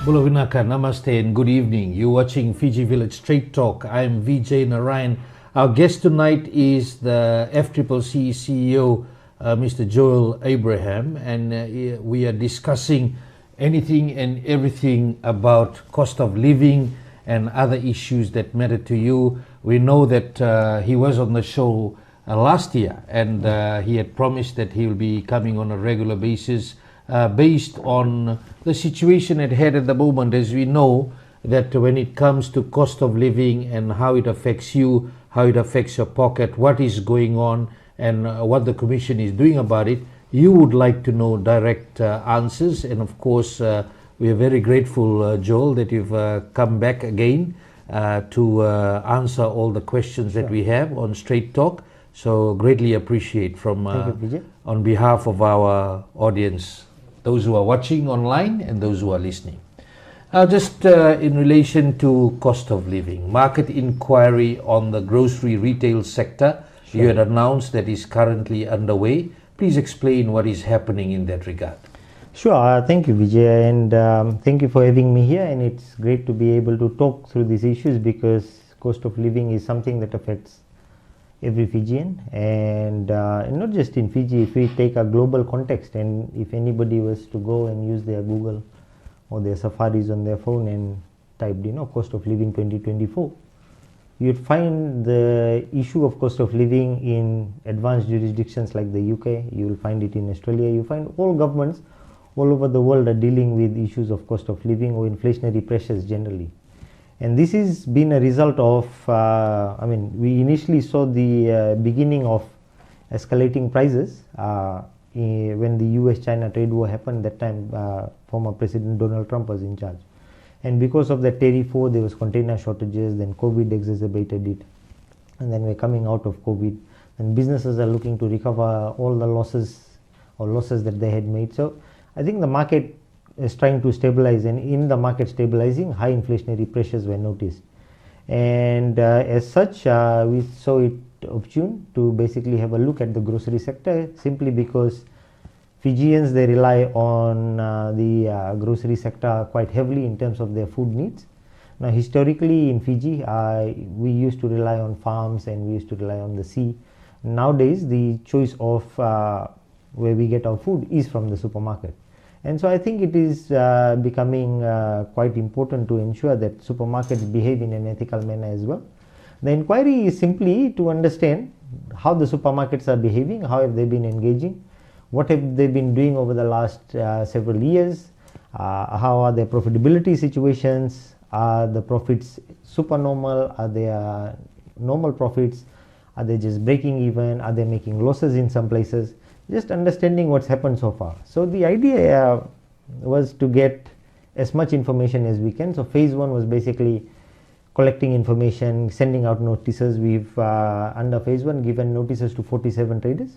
Bulavinaka, Namaste and good evening. You're watching Fiji Village Straight Talk. I'm Vijay Narayan. Our guest tonight is the FCCC CEO, Mr. Joel Abraham, and we are discussing anything and everything about cost of living and other issues that matter to you. We know that he was on the show last year, and he had promised that he will be coming on a regular basis based on the situation at hand at the moment. As we know that when it comes to cost of living and how it affects you, how it affects your pocket, what is going on and what the Commission is doing about it, you would like to know direct answers. And of course, we are very grateful, Joel, that you've come back again to answer all the questions that we have on Straight Talk. So greatly appreciate from on behalf of our audience, those who are watching online and those who are listening. Just in relation to cost of living, market inquiry on the grocery retail sector, you had announced that is currently underway. Please explain what is happening in that regard. Sure, thank you, Vijay, and thank you for having me here. And it's great to be able to talk through these issues because cost of living is something that affects every Fijian, and not just in Fiji. If we take a global context, and if anybody was to go and use their Google or their Safaris on their phone and typed, cost of living 2024, you'd find the issue of cost of living in advanced jurisdictions like the UK. You will find it in Australia. You find all governments all over the world are dealing with issues of cost of living or inflationary pressures generally. And this has been a result of, we initially saw the beginning of escalating prices when the US-China trade war happened. That time, former President Donald Trump was in charge. And because of the tariff war, there was container shortages, then COVID exacerbated it. And then we're coming out of COVID. And businesses are looking to recover all the losses that they had made. So I think the market is trying to stabilize, and in the market stabilizing, high inflationary pressures were noticed. And as such, we saw it opportune to basically have a look at the grocery sector, simply because Fijians, they rely on the grocery sector quite heavily in terms of their food needs. Now, historically in Fiji, we used to rely on farms and we used to rely on the sea. Nowadays, the choice of where we get our food is from the supermarket. And so I think it is becoming quite important to ensure that supermarkets behave in an ethical manner as well. The inquiry is simply to understand how the supermarkets are behaving, how have they been engaging, what have they been doing over the last several years, how are their profitability situations, are the profits supernormal, are they normal profits, are they just breaking even, are they making losses in some places. Just understanding what's happened so far. So the idea was to get as much information as we can. So phase one was basically collecting information, sending out notices. We've under phase one given notices to 47 traders,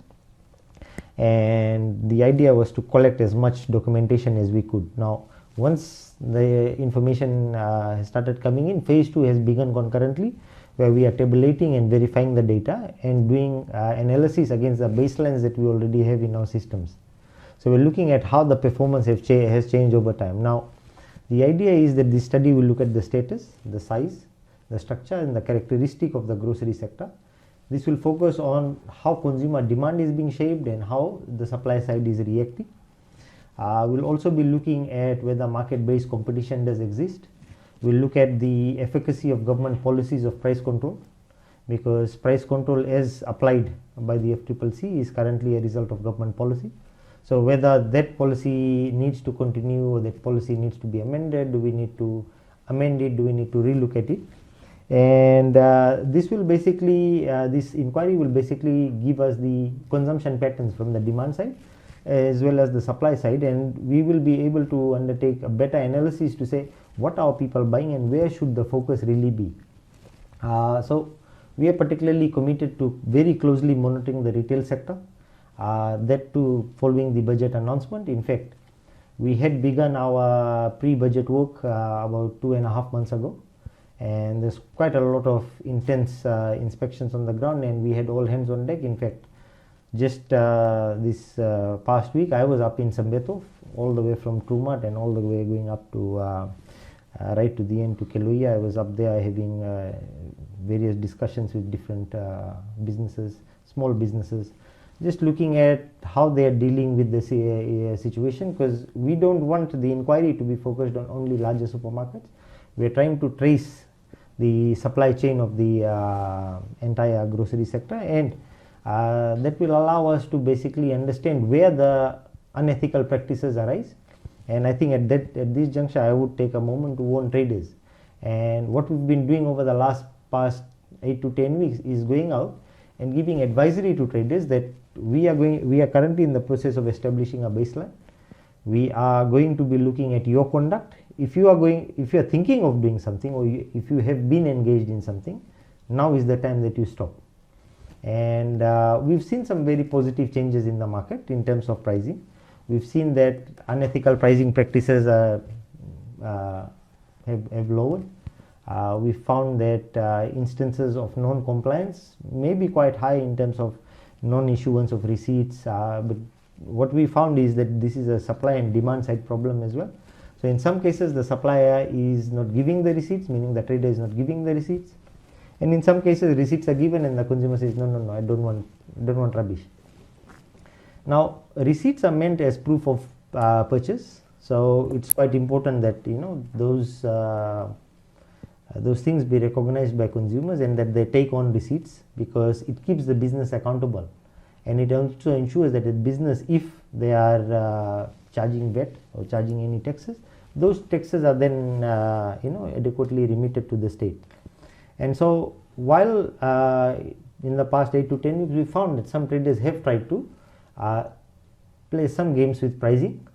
and the idea was to collect as much documentation as we could. Now, once the information has started coming in, phase two has begun concurrently, where we are tabulating and verifying the data and doing analysis against the baselines that we already have in our systems. So we're looking at how the performance has changed over time. Now, the idea is that this study will look at the status, the size, the structure and the characteristic of the grocery sector. This will focus on how consumer demand is being shaped and how the supply side is reacting. We'll also be looking at whether market-based competition does exist. We'll look at the efficacy of government policies of price control, because price control as applied by the FCCC is currently a result of government policy. So whether that policy needs to continue or that policy needs to be amended, do we need to amend it, do we need to relook at it? And this inquiry will basically give us the consumption patterns from the demand side as well as the supply side, and we will be able to undertake a better analysis to say what are people buying and where should the focus really be. So we are particularly committed to very closely monitoring the retail sector, that too following the budget announcement. In fact, we had begun our pre-budget work about 2.5 months ago, and there's quite a lot of intense inspections on the ground, and we had all hands on deck. In fact, just this past week I was up in Sambeto all the way from Trumat and all the way going up to right to the end to Keluia. I was up there having various discussions with different businesses, small businesses, just looking at how they are dealing with the situation, because we don't want the inquiry to be focused on only larger supermarkets. We are trying to trace the supply chain of the entire grocery sector, and that will allow us to basically understand where the unethical practices arise. And I think at this juncture, I would take a moment to warn traders. And what we've been doing over the past 8 to 10 weeks is going out and giving advisory to traders that we are currently in the process of establishing a baseline. We are going to be looking at your conduct. If you are thinking of doing something, or if you have been engaged in something, now is the time that you stop. And we've seen some very positive changes in the market in terms of pricing. We've seen that unethical pricing practices have lowered. We found that instances of non-compliance may be quite high in terms of non-issuance of receipts, but what we found is that this is a supply and demand side problem as well. So in some cases the supplier is not giving the receipts, meaning the trader is not giving the receipts, and in some cases receipts are given and the consumer says no, I don't want rubbish. Now receipts are meant as proof of purchase, so it's quite important that those things be recognized by consumers and that they take on receipts, because it keeps the business accountable, and it also ensures that the business, if they are charging VAT or charging any taxes, those taxes are then adequately remitted to the state. And so while in the past 8 to 10 weeks we found that some traders have tried to play some games with pricing,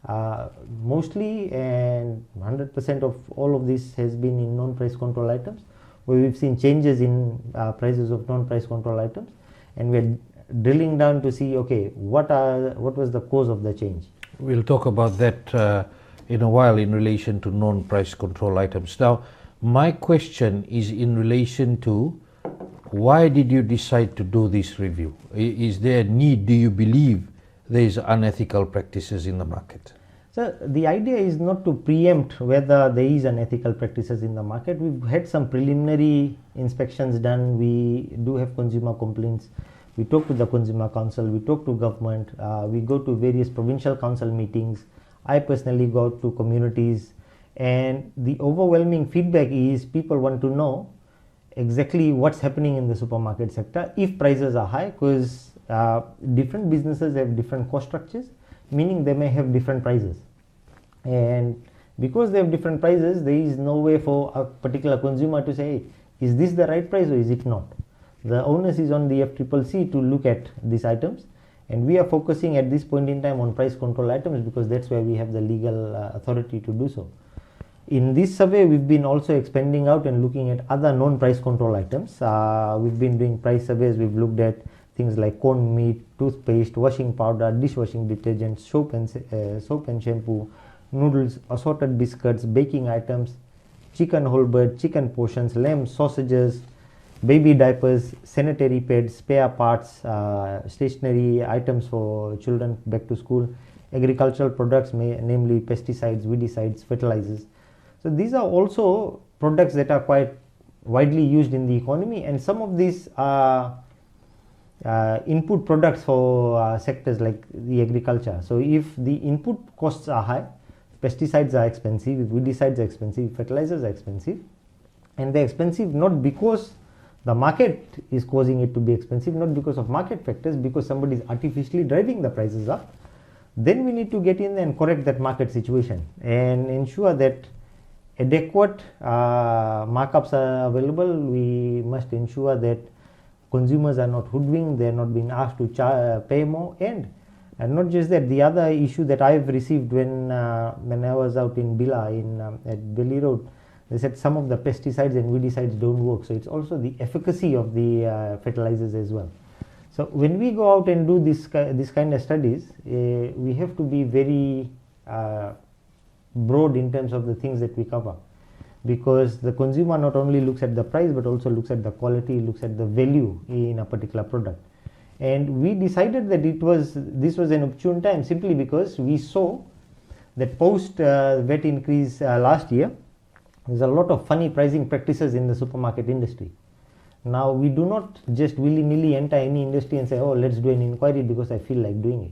mostly, and 100% of all of this has been in non-price control items, where we've seen changes in prices of non-price control items, and we're drilling down to see, okay, what was the cause of the change. We'll talk about that in a while in relation to non-price control items. Now, my question is in relation to why did you decide to do this review? Is there a need? Do you believe there is unethical practices in the market? So the idea is not to preempt whether there is unethical practices in the market. We've had some preliminary inspections done. We do have consumer complaints. We talk to the Consumer Council, we talk to government, we go to various provincial council meetings. I personally go to communities, and the overwhelming feedback is people want to know exactly what's happening in the supermarket sector if prices are high, because different businesses have different cost structures, meaning they may have different prices, and because they have different prices, there is no way for a particular consumer to say, hey, is this the right price or is it not? The onus is on the FCCC to look at these items, and we are focusing at this point in time on price control items because that's where we have the legal authority to do so. In this survey, we've been also expanding out and looking at other non-price control items. We've been doing price surveys. We've looked at things like corned meat, toothpaste, washing powder, dishwashing detergent, soap and shampoo, noodles, assorted biscuits, baking items, chicken whole bird, chicken portions, lamb, sausages, baby diapers, sanitary pads, spare parts, stationery items for children back to school, agricultural products, namely pesticides, weedicides, fertilizers. So these are also products that are quite widely used in the economy, and some of these are input products for sectors like the agriculture. So if the input costs are high, pesticides are expensive, weedicides are expensive, fertilizers are expensive, and they're expensive not because the market is causing it to be expensive, not because of market factors, because somebody is artificially driving the prices up, then we need to get in and correct that market situation and ensure that adequate markups are available. We must ensure that consumers are not hoodwinked, they are not being asked to pay more, and not just that, the other issue that I've received when I was out in Bila at Belly Road, they said some of the pesticides and weedicides don't work. So it's also the efficacy of the fertilizers as well. So when we go out and do this kind of studies, we have to be very broad in terms of the things that we cover, because the consumer not only looks at the price but also looks at the quality, looks at the value in a particular product. And we decided that this was an opportune time simply because we saw that post VAT increase last year, there's a lot of funny pricing practices in the supermarket industry. Now, we do not just willy-nilly enter any industry and say, oh, let's do an inquiry because I feel like doing it.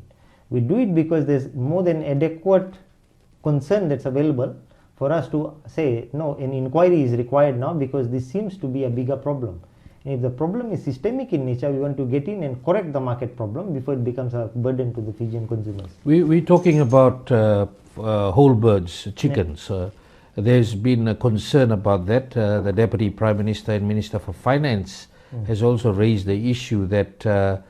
We do it because there's more than adequate concern that's available for us to say, no, an inquiry is required now because this seems to be a bigger problem. And if the problem is systemic in nature, we want to get in and correct the market problem before it becomes a burden to the Fijian consumers. We're talking about whole birds, chickens. There's been a concern about that. The Deputy Prime Minister and Minister for Finance has also raised the issue that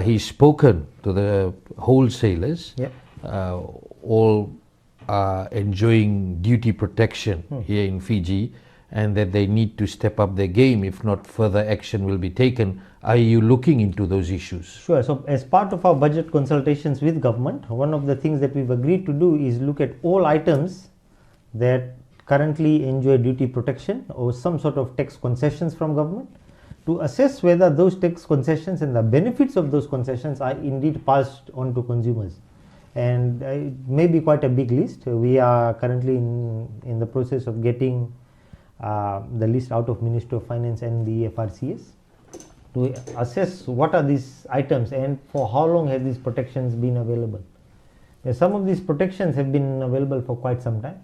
he's spoken to the wholesalers. All are enjoying duty protection here in Fiji, and that they need to step up their game. If not, further action will be taken. Are you looking into those issues? Sure. So as part of our budget consultations with government, one of the things that we've agreed to do is look at all items that currently enjoy duty protection or some sort of tax concessions from government, to assess whether those tax concessions and the benefits of those concessions are indeed passed on to consumers. And it may be quite a big list. We are currently in the process of getting the list out of Ministry of Finance and the FRCS to assess what are these items and for how long have these protections been available. Some of these protections have been available for quite some time,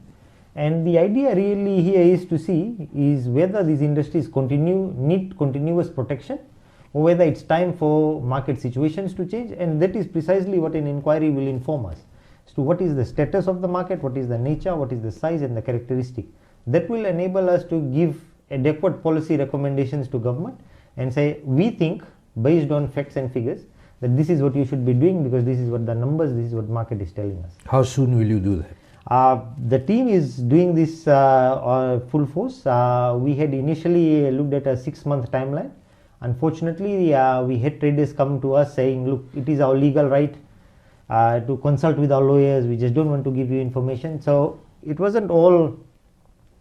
and the idea really here is to see is whether these industries need continuous protection, or whether it's time for market situations to change, and that is precisely what an inquiry will inform us as to what is the status of the market, what is the nature, what is the size and the characteristic. That will enable us to give adequate policy recommendations to government and say, we think based on facts and figures that this is what you should be doing because this is what the numbers, this is what market is telling us. How soon will you do that? The team is doing this full force. We had initially looked at a 6-month timeline. Unfortunately, we had traders come to us saying, look, it is our legal right to consult with our lawyers. We just don't want to give you information. So it wasn't all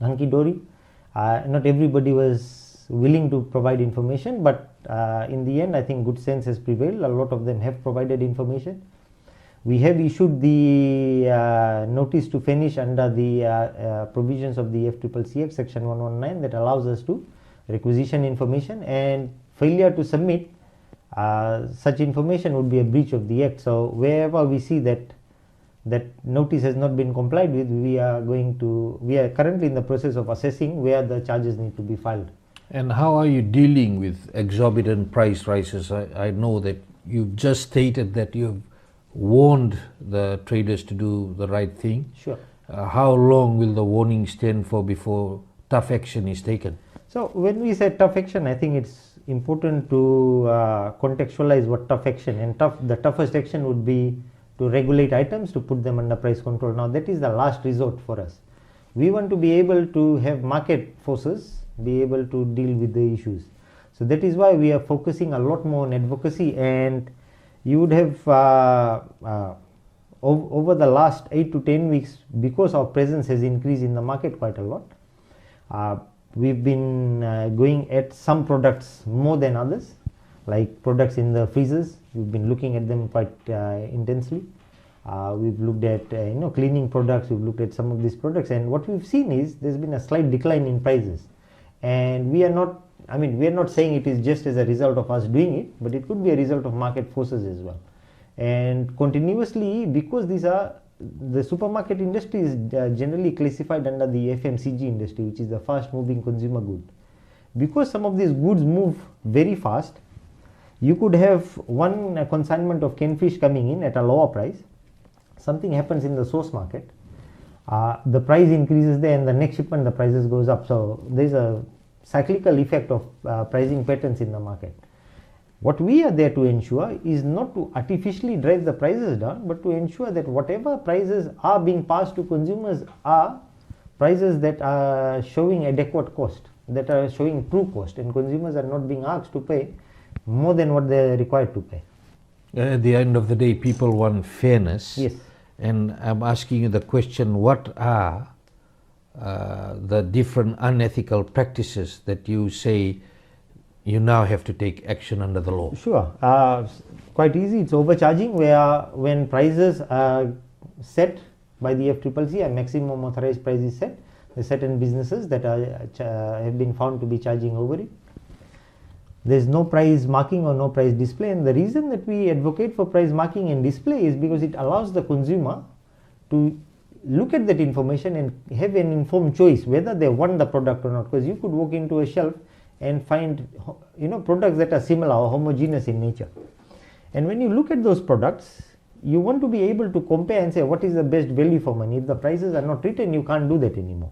hunky-dory. Not everybody was willing to provide information, but in the end, I think good sense has prevailed. A lot of them have provided information. We have issued the notice to finish under the provisions of the FCCC Act Section 119 that allows us to requisition information, and failure to submit such information would be a breach of the Act. So wherever we see that notice has not been complied with, we are currently in the process of assessing where the charges need to be filed. And how are you dealing with exorbitant price rises? I know that you've just stated that you've warned the traders to do the right thing. Sure. How long will the warning stand for before tough action is taken? So when we say tough action, I think it's important to contextualize what tough action, and the toughest action would be to regulate items, to put them under price control. Now that is the last resort for us. We want to be able to have market forces be able to deal with the issues. So that is why we are focusing a lot more on advocacy, and you would have over the last 8 to 10 weeks, because our presence has increased in the market quite a lot, we've been going at some products more than others, like products in the freezers. We've been looking at them quite intensely. We've looked at cleaning products. We've looked at some of these products, and what we've seen is there's been a slight decline in prices. And we are not saying it is just as a result of us doing it, but it could be a result of market forces as well. And continuously, because the supermarket industry is generally classified under the FMCG industry, which is the fast moving consumer good. Because some of these goods move very fast, you could have one consignment of canned fish coming in at a lower price. Something happens in the source market, the price increases there, and the next shipment the prices goes up. So there's a cyclical effect of pricing patterns in the market. What we are there to ensure is not to artificially drive the prices down, but to ensure that whatever prices are being passed to consumers are prices that are showing adequate cost, that are showing true cost, and consumers are not being asked to pay more than what they are required to pay. At the end of the day, people want fairness. Yes. And I'm asking you the question, what are the different unethical practices that you say you now have to take action under the law? Sure. Quite easy. It's overcharging, where when prices are set by the FCCC, a maximum authorized price is set. There are certain businesses that have been found to be charging over it. There is no price marking or no price display, and the reason that we advocate for price marking and display is because it allows the consumer to look at that information and have an informed choice whether they want the product or not, because you could walk into a shelf and find products that are similar or homogeneous in nature, and when you look at those products, you want to be able to compare and say what is the best value for money. If the prices are not written, you can't do that anymore.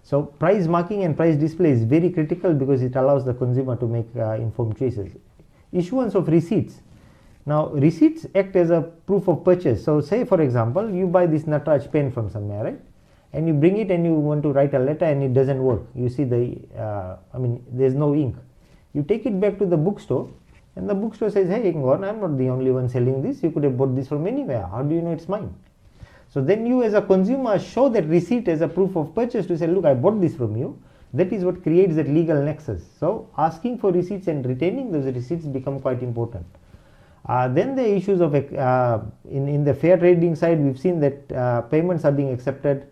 So price marking and price display is very critical because it allows the consumer to make informed choices. Issuance of receipts. Now receipts act as a proof of purchase. So say for example you buy this Nataraj pen from somewhere, right, and you bring it and you want to write a letter and it doesn't work. You see there's no ink. You take it back to the bookstore and the bookstore says, hey, I'm not the only one selling this, you could have bought this from anywhere, how do you know it's mine? So then you as a consumer show that receipt as a proof of purchase to say, look, I bought this from you. That is what creates that legal nexus. So asking for receipts and retaining those receipts become quite important. Then the issues of in the fair trading side, we've seen that payments are being accepted.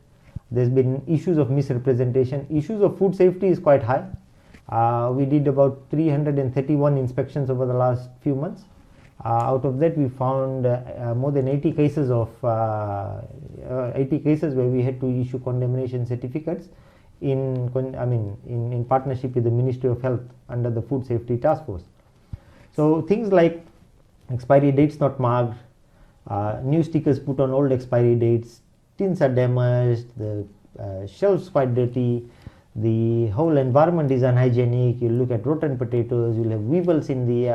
There's been issues of misrepresentation. Issues of food safety is quite high. We did about 331 inspections over the last few months. Out of that, we found more than 80 cases of 80 cases where we had to issue condemnation certificates in partnership with the Ministry of Health under the Food Safety Task Force. So things like expiry dates not marked, new stickers put on old expiry dates, tins are damaged, the shelves quite dirty, the whole environment is unhygienic. You look at rotten potatoes, you'll have weevils in the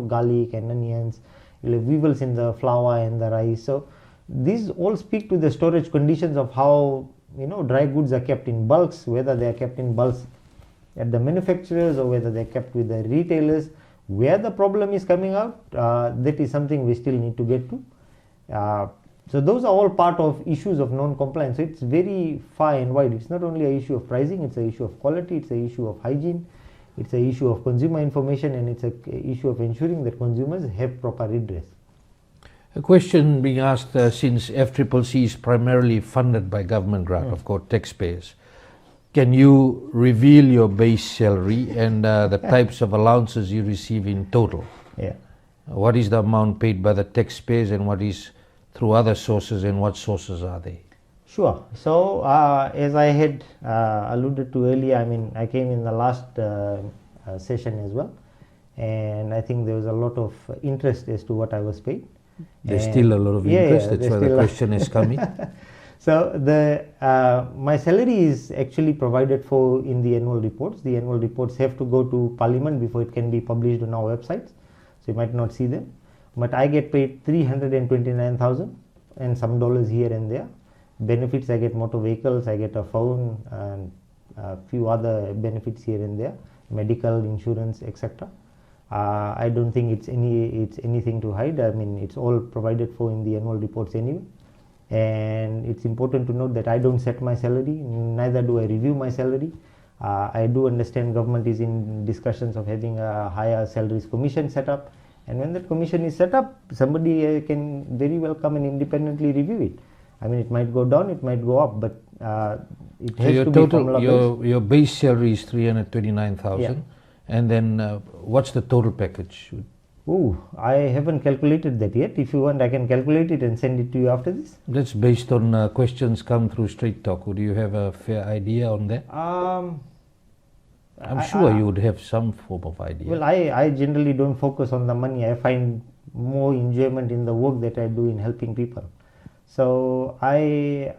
garlic and onions, you'll have weevils in the flour and the rice. So these all speak to the storage conditions of how dry goods are kept in bulks, whether they are kept in bulks at the manufacturers or whether they are kept with the retailers. Where the problem is coming out, that is something we still need to get to. So those are all part of issues of non-compliance. So it's very far and wide. It's not only an issue of pricing, it's an issue of quality, it's an issue of hygiene, it's an issue of consumer information, and it's an issue of ensuring that consumers have proper redress. A question being asked, since FCCC is primarily funded by government grant, of course, taxpayers, can you reveal your base salary and the types of allowances you receive in total? Yeah. What is the amount paid by the taxpayers and what is through other sources, and what sources are they? Sure. So as I had alluded to earlier, I came in the last session as well, and I think there was a lot of interest as to what I was paid. There's still a lot of interest. That's why the question is coming. So my salary is actually provided for in the annual reports. The annual reports have to go to Parliament before it can be published on our websites, so you might not see them. But I get paid 329,000 and some dollars here and there. Benefits, I get motor vehicles, I get a phone and a few other benefits here and there, medical insurance, etc. I don't think it's anything to hide. It's all provided for in the annual reports anyway. And it's important to note that I don't set my salary, neither do I review my salary. I do understand government is in discussions of having a higher salaries commission set up. And when that commission is set up, somebody can very well come and independently review it. It might go down, it might go up, but it has to be formula-based. Your base salary is 329,000, yeah. And then what's the total package? I haven't calculated that yet. If you want, I can calculate it and send it to you after this. That's based on questions come through Straight Talk. Would you have a fair idea on that? I'm sure you would have some form of idea. Well, I generally don't focus on the money. I find more enjoyment in the work that I do in helping people. So like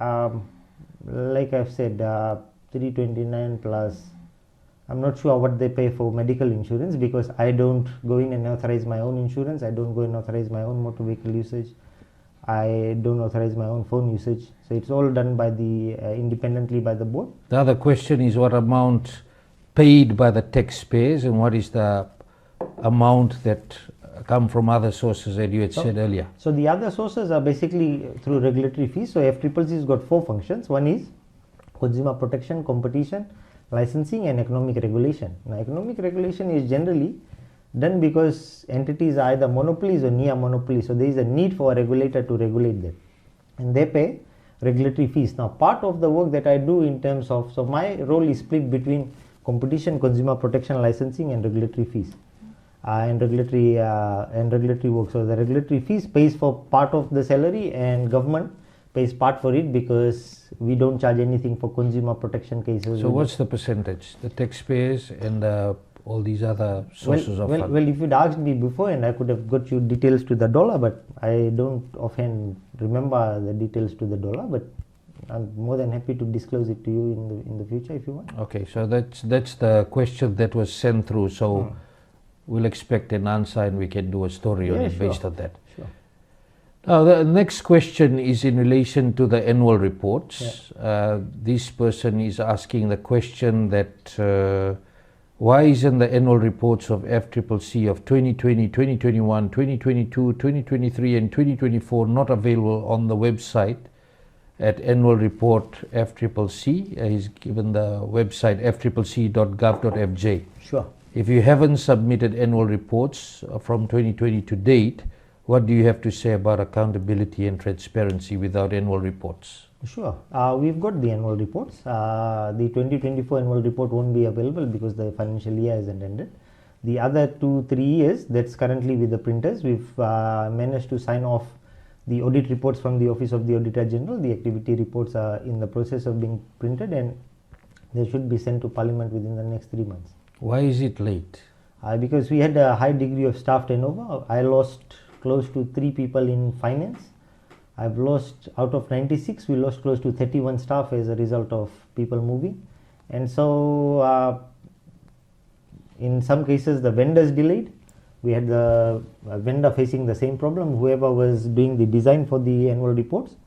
I've said, 329 plus, I'm not sure what they pay for medical insurance because I don't go in and authorize my own insurance. I don't go and authorize my own motor vehicle usage. I don't authorize my own phone usage. So it's all done by independently by the board. The other question is what amount paid by the taxpayers and what is the amount that come from other sources that you had said earlier? So the other sources are basically through regulatory fees. So FCCC has got 4 functions. One is consumer protection, competition, licensing and economic regulation. Now economic regulation is generally done because entities are either monopolies or near monopolies. So there is a need for a regulator to regulate them. And they pay regulatory fees. Now, part of the work that I do in terms of, so my role is split between competition, consumer protection, licensing, and regulatory fees, and regulatory work. So the regulatory fees pays for part of the salary, and government pays part for it, because we don't charge anything for consumer protection cases. So what's the percentage? The taxpayers and all these other sources of funds? Well, if you'd asked me before, and I could have got you details to the dollar, but I don't offhand remember the details to the dollar, but I'm more than happy to disclose it to you in the future if you want. Okay, so that's the question that was sent through. So we'll expect an answer, and we can do a story on it based on that. Sure. Now, the next question is in relation to the annual reports. This person is asking the question that why isn't the annual reports of FCCC of 2020, 2021, 2022, 2023 and 2024 not available on the website at annual report FCCC? He's given the website fccc.gov.fj. Sure. If you haven't submitted annual reports from 2020 to date, what do you have to say about accountability and transparency without annual reports? Sure. We've got the annual reports. The 2024 annual report won't be available because the financial year hasn't ended. The other 2-3 years, that's currently with the printers. We've managed to sign off the audit reports from the Office of the Auditor General. The activity reports are in the process of being printed, and they should be sent to Parliament within the next 3 months. Why is it late? Because we had a high degree of staff turnover. I lost close to 3 people in finance. I've lost, out of 96, we lost close to 31 staff as a result of people moving. And so in some cases the vendors delayed. We had the vendor facing the same problem, whoever was doing the design for the annual reports.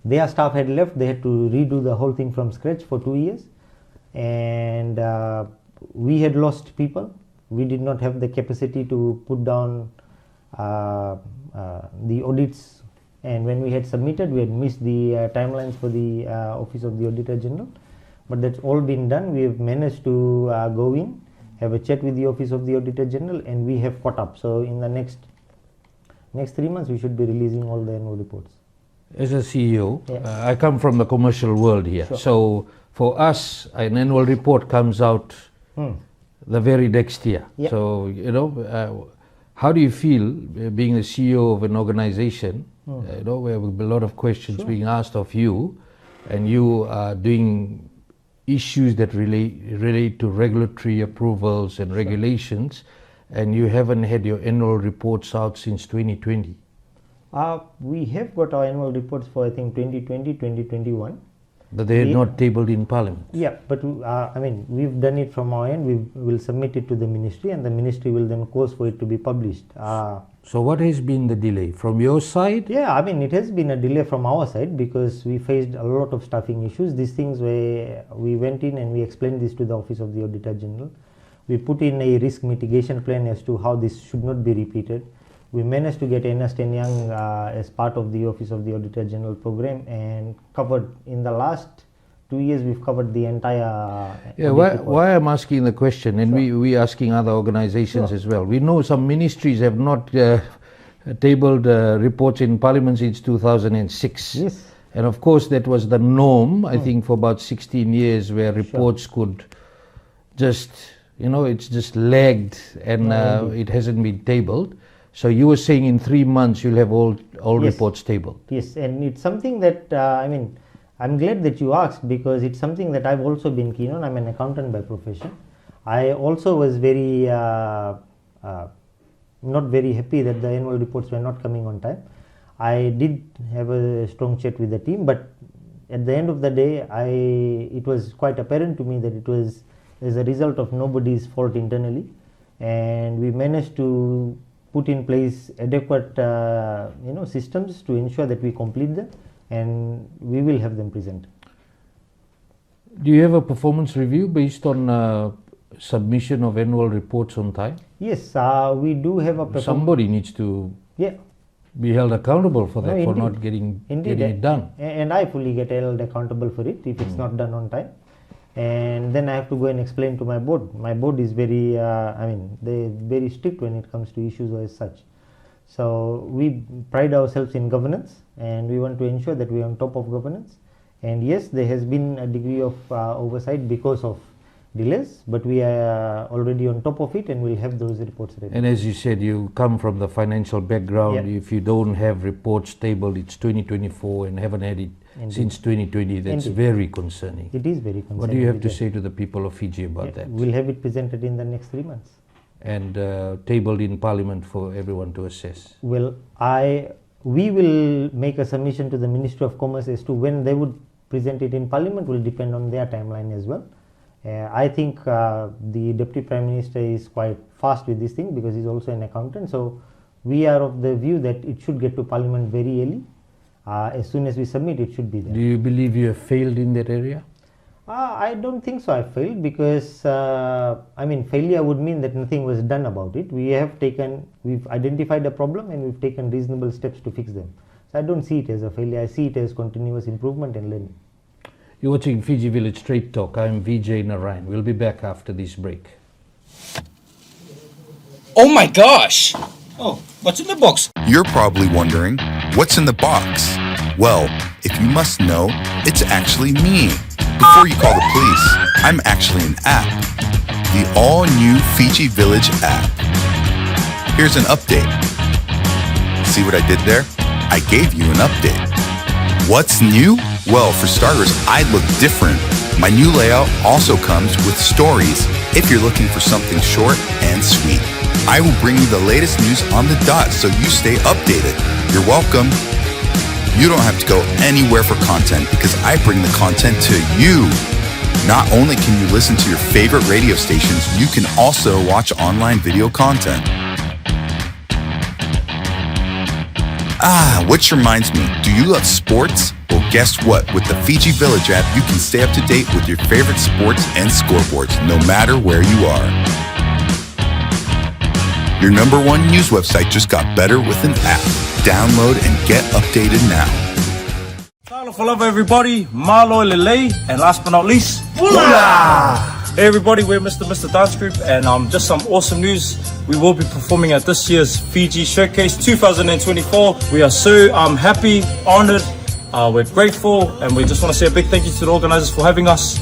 Their staff had left, they had to redo the whole thing from scratch for 2 years. And we had lost people. We did not have the capacity to put down the audits, and when we had submitted, we had missed the timelines for the Office of the Auditor General. But that's all been done. We have managed to go in, have a chat with the Office of the Auditor General, and we have caught up. So in the next 3 months, we should be releasing all the annual reports. As a CEO, I come from the commercial world here. Sure. So for us, an annual report comes out the very next year. Yeah. So, you know, how do you feel being the CEO of an organization, you know, where a lot of questions being asked of you, and you are doing issues that relate to regulatory approvals and regulations, and you haven't had your annual reports out since 2020? We have got our annual reports for, I think, 2020, 2021. But they are not tabled in Parliament. Yeah, but I mean, we've done it from our end. We will submit it to the ministry, and the ministry will then cause for it to be published. So what has been the delay from your side? Yeah, I mean, it has been a delay from our side because we faced a lot of staffing issues. These things where we went in and we explained this to the Office of the Auditor General. We put in a risk mitigation plan as to how this should not be repeated. We managed to get Ernst & Young as part of the Office of the Auditor General program, and covered in the last 2 years we've covered the entire. Yeah, why I'm asking the question, and we asking other organizations as well. We know some ministries have not tabled reports in Parliament since 2006. Yes. And of course that was the norm, I think, for about 16 years, where reports could just, you know, it's just lagged and it hasn't been tabled. So you were saying in 3 months you'll have all reports tabled. Yes, and it's something that I mean, I'm glad that you asked, because it's something that I've also been keen on. I'm an accountant by profession. I also was very not very happy that the annual reports were not coming on time. I did have a strong chat with the team, but at the end of the day, it was quite apparent to me that it was as a result of nobody's fault internally, and we managed to put in place adequate systems to ensure that we complete them, and we will have them presented. Do you have a performance review based on submission of annual reports on time? Yes, we do have a Somebody needs to be held accountable for that, for not getting it done. And I fully get held accountable for it if it's not done on time. And then I have to go and explain to my board. My board is very, they're very strict when it comes to issues as such. So we pride ourselves in governance, and we want to ensure that we are on top of governance. And yes, there has been a degree of oversight because of delays, but we are already on top of it, and we'll have those reports ready. And as you said, you come from the financial background. Yeah. If you don't have reports tabled, it's 2024 and haven't had it Indeed. since 2020, that's Indeed. very concerning. It is very concerning. What do you have to say to the people of Fiji about that? We'll have it presented in the next 3 months. And tabled in Parliament for everyone to assess. Well, we will make a submission to the Ministry of Commerce as to when they would present it in Parliament. Will depend on their timeline as well. I think the Deputy Prime Minister is quite fast with this thing because he's also an accountant. So we are of the view that it should get to Parliament very early. As soon as we submit, it should be there. Do you believe you have failed in that area? I don't think so. I failed because failure would mean that nothing was done about it. We've identified a problem and we've taken reasonable steps to fix them. So I don't see it as a failure. I see it as continuous improvement and learning. You're watching Fiji Village Straight Talk. I'm Vijay Narayan. We'll be back after this break. Oh my gosh! Oh, what's in the box? You're probably wondering, what's in the box? Well, if you must know, it's actually me. Before you call the police, I'm actually an app. The all-new Fiji Village app. Here's an update. See what I did there? I gave you an update. What's new? Well, for starters, I look different. My new layout also comes with stories if you're looking for something short and sweet. I will bring you the latest news on the dot so you stay updated. You're welcome. You don't have to go anywhere for content because I bring the content to you. Not only can you listen to your favorite radio stations, you can also watch online video content. Which reminds me, do you love sports? Well, guess what? With the Fiji Village app, you can stay up to date with your favorite sports and scoreboards, no matter where you are. Your #1 news website just got better with an app. Download and get updated now. Hello everybody, Malo Lele, and last but not least, Wula! Hey everybody, we're Mr. Dance Group, and just some awesome news. We will be performing at this year's Fiji Showcase 2024. We are so happy, honored, we're grateful, and we just want to say a big thank you to the organizers for having us.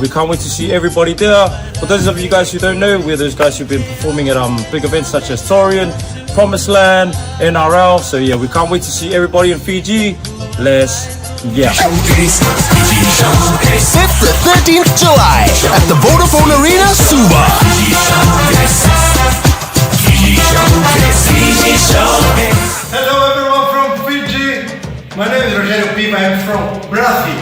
We can't wait to see everybody there. For those of you guys who don't know, we're those guys who've been performing at big events such as Torian, Promised Land, NRL. So yeah, we can't wait to see everybody in Fiji. Let's yeah. 5th to 13th July at the Vodafone Arena, Suva. Hello everyone from Fiji. My name is Rogério Piva. I'm from Brazil.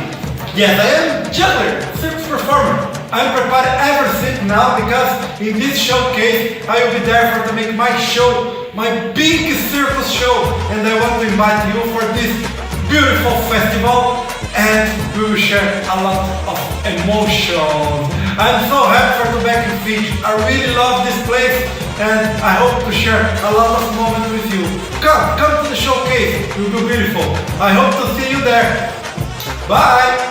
Yes, I am juggler, circus performer. I'm prepared everything now because in this showcase I will be there to make my show, my big circus show, and I want to invite you for this beautiful festival, and we will share a lot of emotion. I'm so happy for to be back in Fiji. I really love this place, and I hope to share a lot of moments with you. Come to the showcase. It will be beautiful. I hope to see you there. Bye.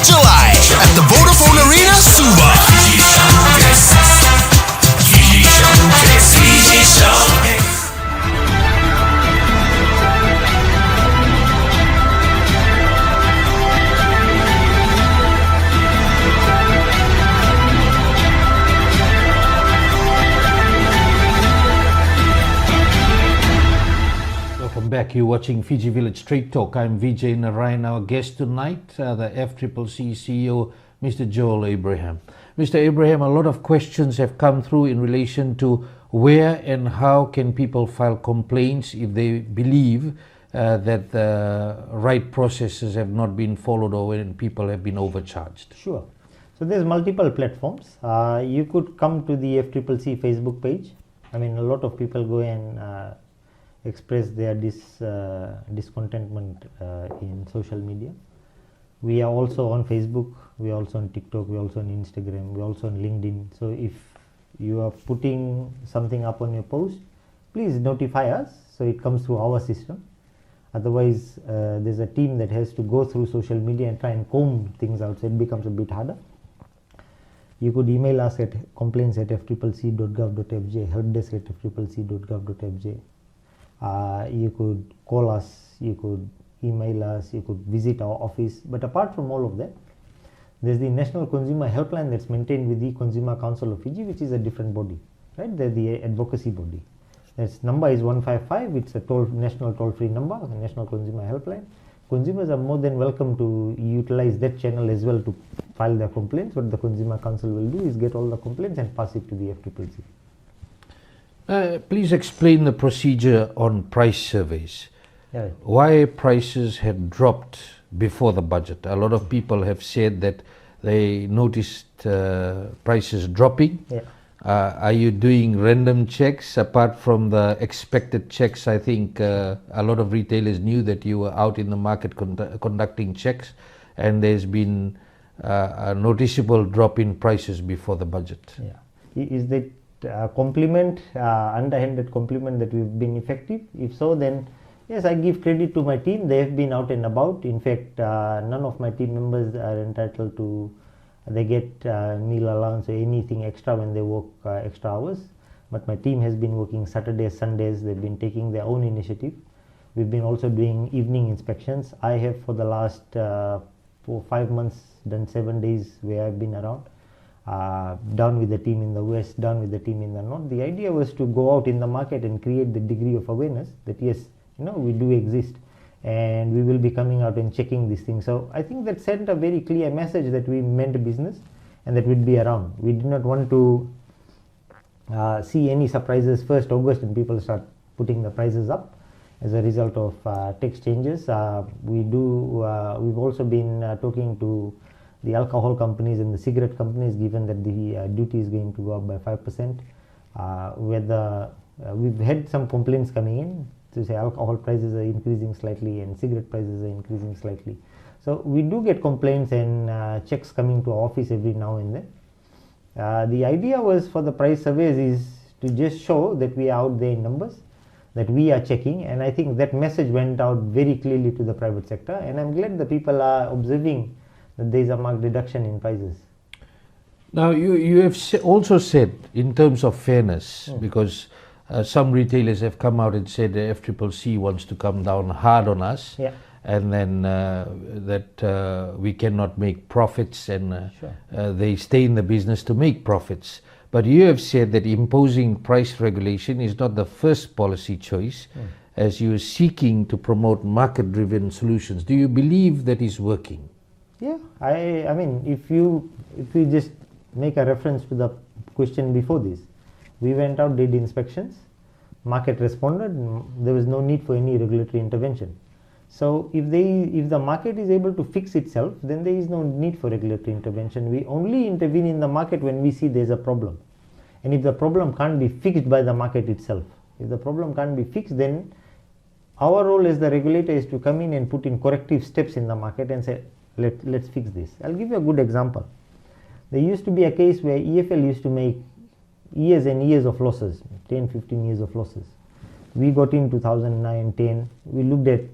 July at the Vodafone Arena, Suva. Welcome back. You're watching Fiji Village Straight Talk. I'm Vijay Narayan. Our guest tonight, the FCCC CEO, Mr. Joel Abraham. Mr. Abraham, a lot of questions have come through in relation to where and how can people file complaints if they believe that the right processes have not been followed or when people have been overcharged. Sure. So there's multiple platforms. You could come to the FCCC Facebook page. I mean, a lot of people go and express their discontentment in social media. We are also on Facebook, we are also on TikTok, we are also on Instagram, we are also on LinkedIn. So if you are putting something up on your post, please notify us so it comes through our system. Otherwise, there's a team that has to go through social media and try and comb things out, so it becomes a bit harder. You could email us at complaints@fccc.gov.fj, helpdesk@fccc.gov.fj. You could call us, you could email us, you could visit our office. But apart from all of that, there's the National Consumer Helpline that's maintained with the Consumer Council of Fiji, which is a different body, right? They're the advocacy body. Its number is 155. It's a national toll-free number, the National Consumer Helpline. Consumers are more than welcome to utilize that channel as well to file their complaints. What the Consumer Council will do is get all the complaints and pass it to the FCCC. Please explain the procedure on price surveys. Yeah. Why prices had dropped before the budget? A lot of people have said that they noticed prices dropping. Yeah. Are you doing random checks apart from the expected checks? I think a lot of retailers knew that you were out in the market conducting checks, and there's been a noticeable drop in prices before the budget. Yeah. Is that compliment, underhanded compliment, that we've been effective? If so, then yes, I give credit to my team. They have been out and about. In fact, none of my team members are entitled to, they get meal allowance or anything extra when they work extra hours. But my team has been working Saturdays, Sundays. They've been taking their own initiative. We've been also doing evening inspections. I have for the last 4-5 months done 7 days where I've been around. Down with the team in the west, down with the team in the north. The idea was to go out in the market and create the degree of awareness that yes, we do exist, and we will be coming out and checking these things. So I think that sent a very clear message that we meant business and that we'd be around. We did not want to see any surprises 1st August and people start putting the prices up as a result of tax changes. We've also been talking to the alcohol companies and the cigarette companies, given that the duty is going to go up by 5%. We've had some complaints coming in to say alcohol prices are increasing slightly and cigarette prices are increasing slightly. So we do get complaints and checks coming to our office every now and then. The idea was for the price surveys is to just show that we are out there in numbers, that we are checking, and I think that message went out very clearly to the private sector, and I'm glad the people are observing that there is a marked reduction in prices. Now you have also said, in terms of fairness, because some retailers have come out and said the FCCC wants to come down hard on us, Yeah. and then that we cannot make profits, and Sure. they stay in the business to make profits. But you have said that imposing price regulation is not the first policy choice, as you are seeking to promote market-driven solutions. Do you believe that is working? Yeah, I mean, if you just make a reference to the question before this, we went out, did inspections, market responded, there was no need for any regulatory intervention. So if the market is able to fix itself, then there is no need for regulatory intervention. We only intervene in the market when we see there's a problem. And if the problem can't be fixed by the market itself, if the problem can't be fixed, then our role as the regulator is to come in and put in corrective steps in the market and say, let's fix this. I'll give you a good example. There used to be a case where EFL used to make years and years of losses, 10-15 years of losses. We got in 2009-10, we looked at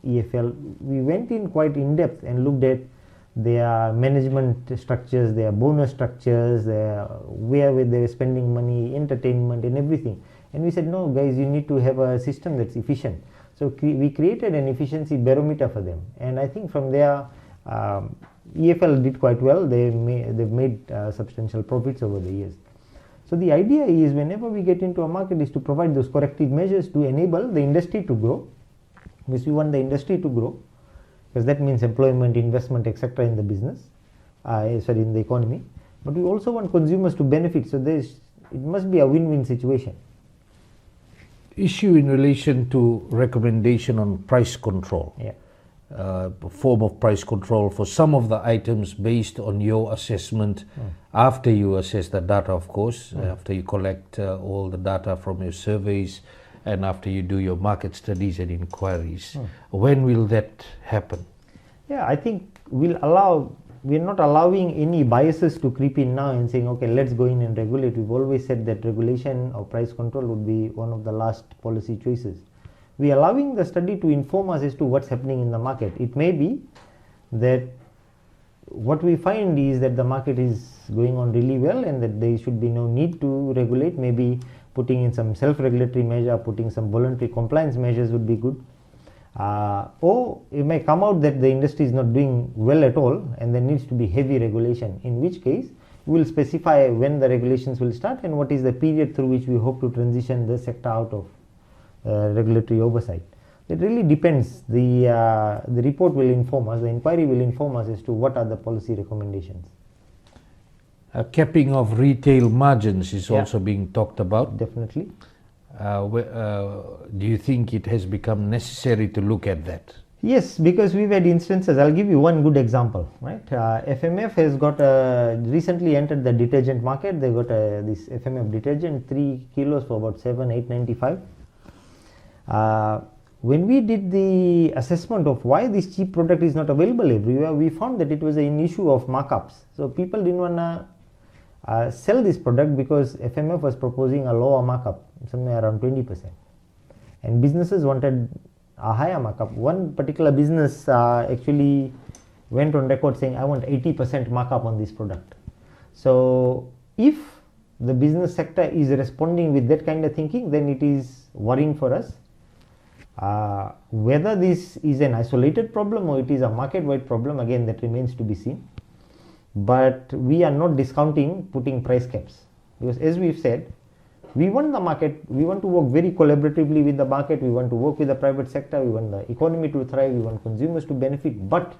EFL, we went in quite in depth and looked at their management structures, their bonus structures, where they were spending money, entertainment and everything. And we said, no guys, you need to have a system that's efficient. So we created an efficiency barometer for them, and I think from there EFL did quite well. They've made substantial profits over the years. So the idea is, whenever we get into a market, is to provide those corrective measures to enable the industry to grow, because we want the industry to grow, because that means employment, investment, etc. in the business, in the economy. But we also want consumers to benefit, so it must be a win-win situation. Issue in relation to recommendation on price control. Yeah. Form of price control for some of the items based on your assessment, after you assess the data, of course, after you collect all the data from your surveys and after you do your market studies and inquiries. When will that happen? Yeah, I think we're not allowing any biases to creep in now and saying, okay, let's go in and regulate. We've always said that regulation or price control would be one of the last policy choices. we are allowing the study to inform us as to what's happening in the market. It may be that what we find is that the market is going on really well and that there should be no need to regulate. Maybe putting in some self-regulatory measure, putting some voluntary compliance measures would be good. Or it may come out that the industry is not doing well at all and there needs to be heavy regulation, in which case we will specify when the regulations will start and what is the period through which we hope to transition the sector out of regulatory oversight. It really depends. The report will inform us, the inquiry will inform us as to what are the policy recommendations. Capping of retail margins is also being talked about. Definitely. Do you think it has become necessary to look at that? Yes, because we've had instances. I'll give you one good example. Right, FMF has got recently entered the detergent market. They got this FMF detergent, 3 kilos for about 7,895. When we did the assessment of why this cheap product is not available everywhere, we found that it was an issue of markups. So people didn't want to sell this product because FMF was proposing a lower markup, somewhere around 20%, and businesses wanted a higher markup. One particular business actually went on record saying, I want 80% markup on this product. So if the business sector is responding with that kind of thinking, then it is worrying for us. Whether this is an isolated problem or it is a market-wide problem, again, that remains to be seen. But we are not discounting putting price caps, because as we've said, we want the market, we want to work very collaboratively with the market, we want to work with the private sector, we want the economy to thrive, we want consumers to benefit. But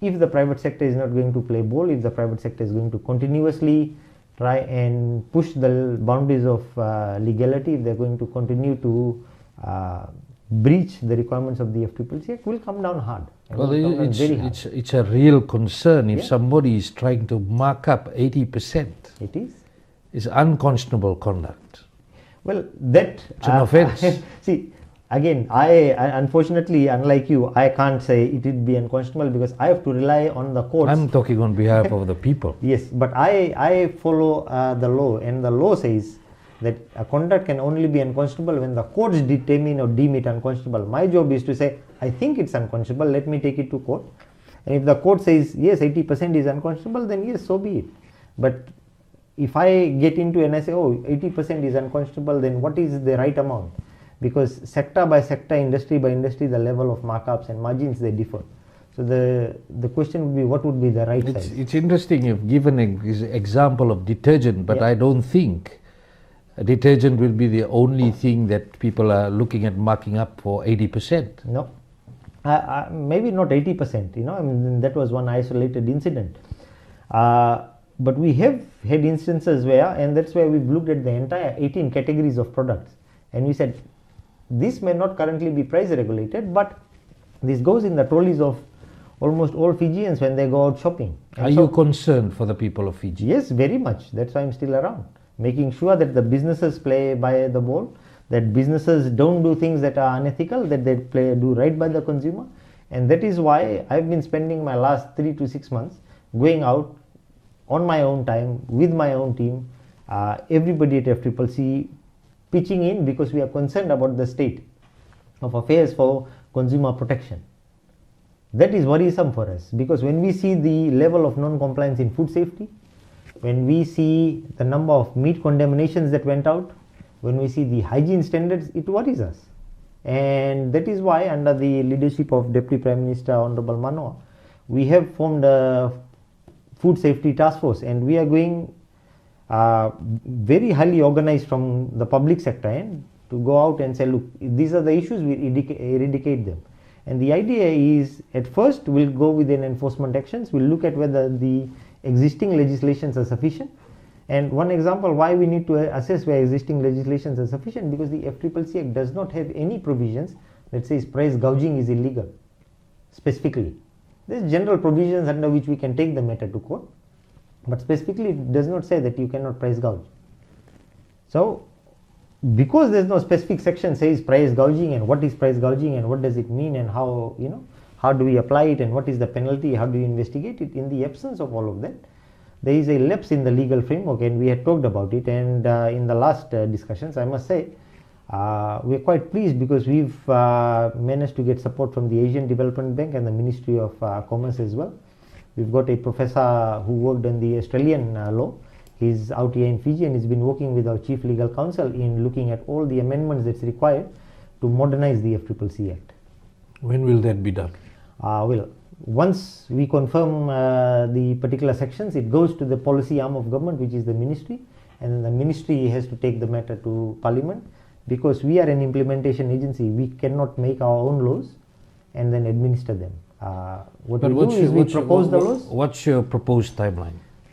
if the private sector is not going to play ball, if the private sector is going to continuously try and push the boundaries of legality, if they're going to continue to breach the requirements of the FCCC Act, will come down hard. Well, it's a real concern if somebody is trying to mark up 80%. It is. It's unconscionable conduct. Well, that it's an offense. See, again, I unfortunately, unlike you, I can't say it would be unconscionable because I have to rely on the courts. I'm talking on behalf of the people. Yes, but I follow the law, and the law says that a conduct can only be unconscionable when the courts determine or deem it unconscionable. My job is to say, I think it's unconscionable, let me take it to court. And if the court says, yes, 80% is unconscionable, then yes, so be it. But if I get into and I say, oh, 80% is unconscionable, then what is the right amount? Because sector by sector, industry by industry, the level of markups and margins, they differ. So the question would be, what would be the right size? It's interesting you've given an example of detergent, but I don't think a detergent will be the only thing that people are looking at marking up for 80%. No, maybe not 80%, I mean, that was one isolated incident. But we have had instances where, and that's where we've looked at the entire 18 categories of products, and we said, this may not currently be price regulated, but this goes in the trolleys of almost all Fijians when they go out shopping. And are you concerned for the people of Fiji? Yes, very much. That's why I'm still around, making sure that the businesses play by the ball, that businesses don't do things that are unethical, that they do right by the consumer. And that is why I've been spending my last 3 to 6 months going out on my own time with my own team, everybody at FCCC pitching in, because we are concerned about the state of affairs for consumer protection. That is worrisome for us, because when we see the level of non-compliance in food safety, when we see the number of meat condemnations that went out, when we see the hygiene standards, it worries us. And that is why, under the leadership of Deputy Prime Minister Honorable Manoa, we have formed a food safety task force, and we are going very highly organized from the public sector end to go out and say, look, these are the issues, we eradicate them. And the idea is, at first we'll go with an enforcement actions, we'll look at whether the existing legislations are sufficient. And one example why we need to assess where existing legislations are sufficient, because the FCCC Act does not have any provisions that says price gouging is illegal specifically. There's general provisions under which we can take the matter to court, but specifically it does not say that you cannot price gouge. So because there's no specific section says price gouging and what is price gouging and what does it mean and how, how do we apply it and what is the penalty, how do you investigate it, in the absence of all of that, there is a lapse in the legal framework, and we had talked about it. And in the last discussions, I must say, We're quite pleased because we've managed to get support from the Asian Development Bank and the Ministry of Commerce as well. We've got a professor who worked on the Australian law. He's out here in Fiji and he's been working with our Chief Legal Counsel in looking at all the amendments that's required to modernize the FCCC Act. When will that be done? Well, once we confirm the particular sections, it goes to the policy arm of government, which is the ministry, and then the ministry has to take the matter to Parliament. Because we are an implementation agency, we cannot make our own laws and then administer them. What we do is we propose the laws. What's your proposed timeline?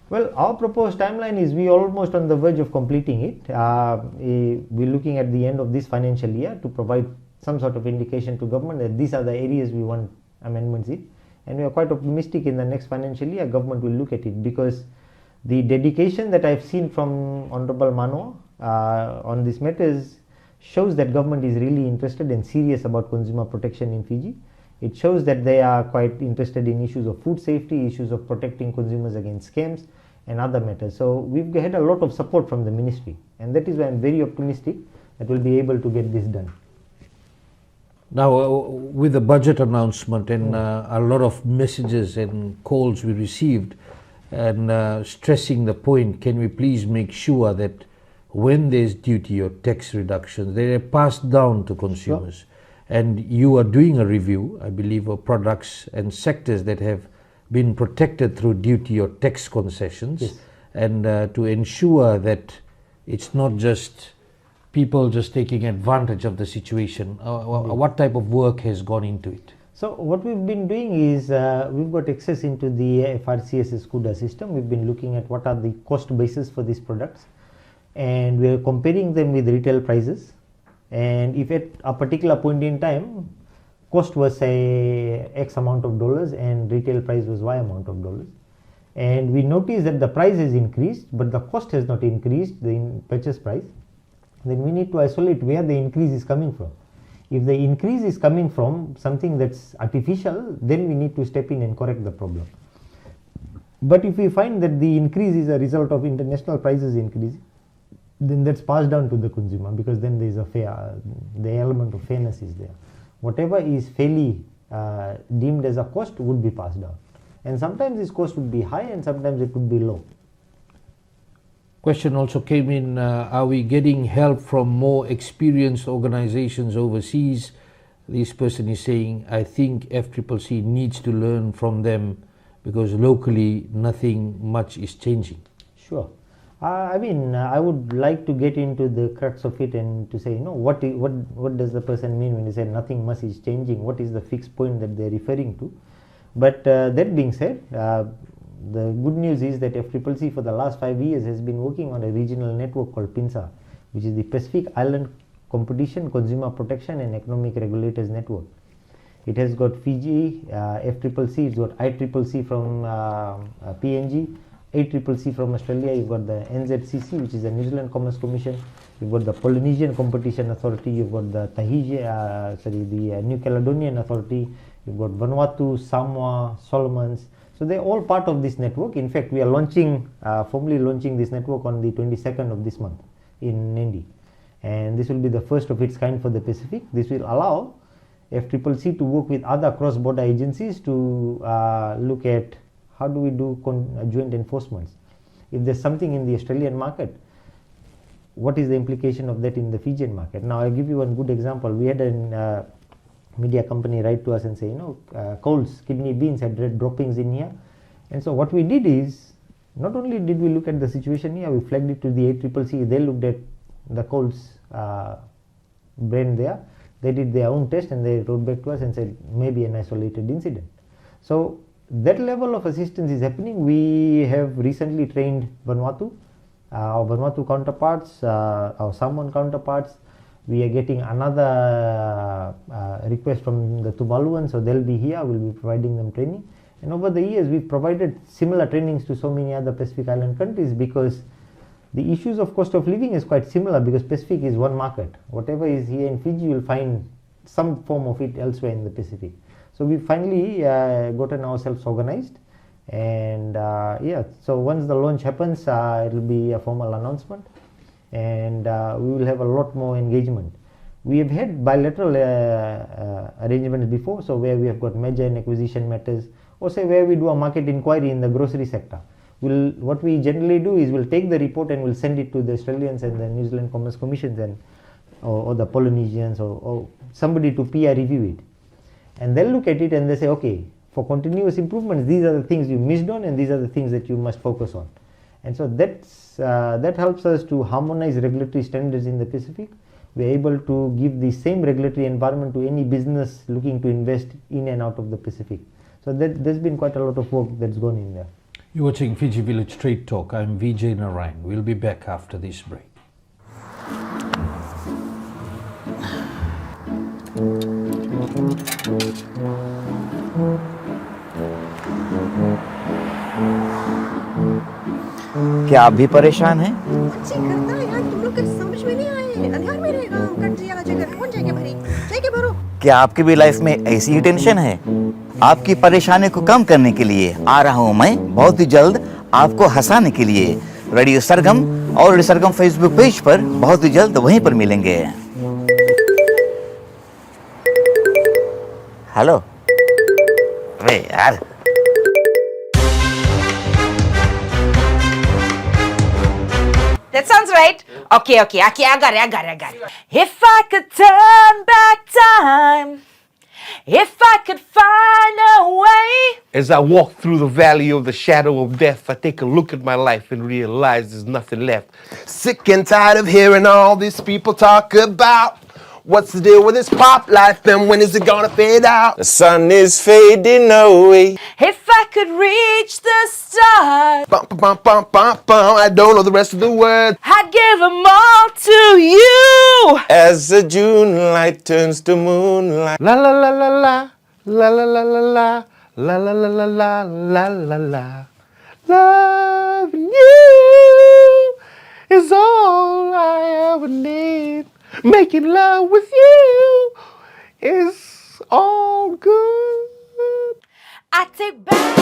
Well, our proposed timeline is we are almost on the verge of completing it. We're looking at the end of this financial year to provide some sort of indication to government that these are the areas we want amendments in. And we are quite optimistic in the next financial year, government will look at it, because the dedication that I've seen from Honorable Manoa on these matters shows that government is really interested and serious about consumer protection in Fiji. It shows that they are quite interested in issues of food safety, issues of protecting consumers against scams and other matters. So we've had a lot of support from the ministry, and that is why I'm very optimistic that we'll be able to get this done. Now, with the budget announcement and a lot of messages and calls we received and stressing the point, can we please make sure that when there's duty or tax reductions, they are passed down to consumers? Sure. And you are doing a review, I believe, of products and sectors that have been protected through duty or tax concessions. Yes. And to ensure that it's not just people just taking advantage of the situation. What type of work has gone into it? So what we've been doing is we've got access into the FRCS SCUDA system. We've been looking at what are the cost bases for these products, and we're comparing them with retail prices. And if at a particular point in time cost was say X amount of dollars and retail price was Y amount of dollars, and we notice that the price has increased but the cost has not increased, the purchase price, then we need to isolate where the increase is coming from. If the increase is coming from something that's artificial, then we need to step in and correct the problem. But if we find that the increase is a result of international prices increasing, then that's passed down to the consumer, because then there is the element of fairness is there. Whatever is fairly deemed as a cost would be passed down, and sometimes this cost would be high and sometimes it would be low. Question also came in, are we getting help from more experienced organizations overseas? This person is saying, I think FCCC needs to learn from them because locally nothing much is changing. Sure. I would like to get into the crux of it and to say, what does the person mean when he said nothing much is changing? What is the fixed point that they're referring to? But that being said, the good news is that FCCC for the last 5 years has been working on a regional network called PINSA, which is the Pacific Island Competition, Consumer Protection and Economic Regulators Network. It has got Fiji, FCCC, it's got ICCC from PNG, ACCC from Australia, you've got the NZCC, which is the New Zealand Commerce Commission, you've got the Polynesian Competition Authority, you've got the the New Caledonian Authority, you've got Vanuatu, Samoa, Solomons. So they're all part of this network. In fact, we are formally launching this network on the 22nd of this month in Nadi. And this will be the first of its kind for the Pacific. This will allow FCCC to work with other cross-border agencies to look at how do we do joint enforcements. If there's something in the Australian market, what is the implication of that in the Fijian market? Now, I'll give you one good example. We had a media company write to us and say, Coles kidney beans had red droppings in here. And so what we did is, not only did we look at the situation here, we flagged it to the ACCC. They looked at the Coles brand there. They did their own test and they wrote back to us and said maybe an isolated incident. So that level of assistance is happening. We have recently trained Vanuatu, our Vanuatu counterparts, our Samoan counterparts. We are getting another request from the Tuvaluans, so they'll be here. We'll be providing them training. And over the years, we've provided similar trainings to so many other Pacific Island countries, because the issues of cost of living is quite similar, because Pacific is one market. Whatever is here in Fiji, you'll find some form of it elsewhere in the Pacific. So we finally gotten ourselves organized, and so once the launch happens, it will be a formal announcement, and we will have a lot more engagement. We have had bilateral arrangements before, so where we have got merger and acquisition matters, or say where we do a market inquiry in the grocery sector. What we generally do is we'll take the report and we'll send it to the Australians and the New Zealand Commerce Commissions and or the Polynesians or somebody to peer review it. And they'll look at it and they say, okay, for continuous improvements, these are the things you missed on and these are the things that you must focus on. And so that helps us to harmonize regulatory standards in the Pacific. We're able to give the same regulatory environment to any business looking to invest in and out of the Pacific. So there's been quite a lot of work that's gone in there. You're watching Fiji Village Trade Talk. I'm Vijay Narayan. We'll be back after this break. क्या आप भी परेशान हैं? अच्छी करता है यार, तुम लोग समझ में नहीं आए। अंधार में रहेगा, कट जिया जगह कौन जाएगा भरी? जाएगा भरो। क्या आपकी भी लाइफ में ऐसी ही टेंशन है? आपकी परेशानी को कम करने के लिए आ रहा हूं मैं बहुत ही जल्द आपको हंसाने के लिए। रेडियो सरगम और रेडियो सरगम फेसबुक पेज पर बहुत ही जल्द वहीं पर मिलेंगे। हेलो, वे यार That sounds right. Okay, I got it. If I could turn back time, if I could find a way. As I walk through the valley of the shadow of death, I take a look at my life and realize there's nothing left. Sick and tired of hearing all these people talk about what's the deal with this pop life and when is it gonna fade out? The sun is fading away. If I could reach the stars, Bum, bum, bum, bum, bum. I don't know the rest of the words. I'd give them all to you. As the June light turns to moonlight. La la la la la, la la la la la, la la la la la, la la la. Loving you is all I ever need. Making love with you is all good. I take back.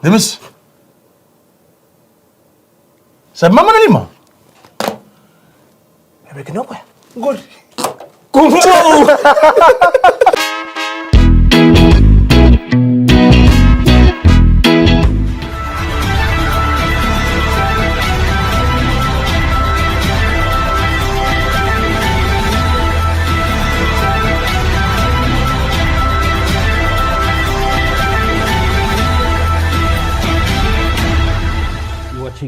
Demis? Sa mama na lima? Ebe kenapa? Gol.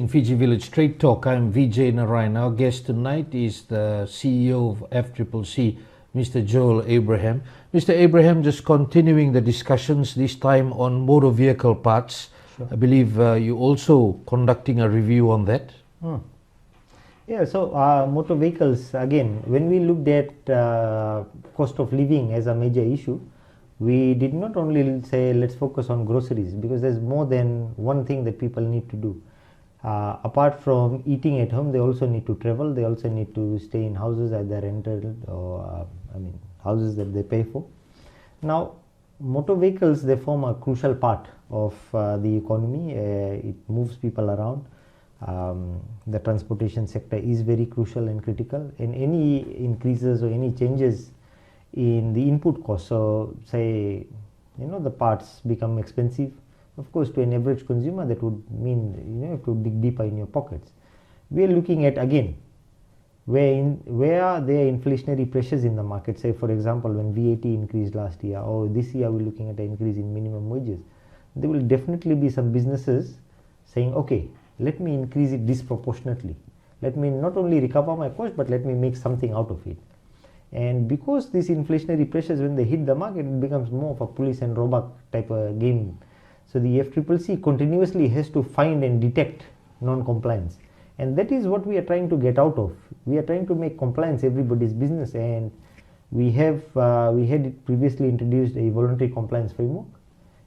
Fiji Village Trade Talk. I'm Vijay Narayan. Our guest tonight is the CEO of FCCC, Mr. Joel Abraham. Mr. Abraham, just continuing the discussions, this time on motor vehicle parts. Sure. I believe you're also conducting a review on that. Yeah, so motor vehicles, again, when we looked at cost of living as a major issue, we did not only say let's focus on groceries, because there's more than one thing that people need to do. Apart from eating at home, they also need to travel. They also need to stay in houses, either rented or houses that they pay for. Now, motor vehicles, they form a crucial part of the economy. It moves people around. The transportation sector is very crucial and critical, and any increases or any changes in the input cost, so say the parts become expensive. Of course, to an average consumer, that would mean you have to dig deeper in your pockets. We are looking at, again, where are there inflationary pressures in the market. Say, for example, when VAT increased last year, or this year we're looking at an increase in minimum wages. There will definitely be some businesses saying, okay, let me increase it disproportionately. Let me not only recover my cost, but let me make something out of it. And because these inflationary pressures, when they hit the market, it becomes more of a police and robber type of game. So the FCCC continuously has to find and detect non-compliance, and that is what we are trying to get out of. We are trying to make compliance everybody's business, and We had previously introduced a voluntary compliance framework,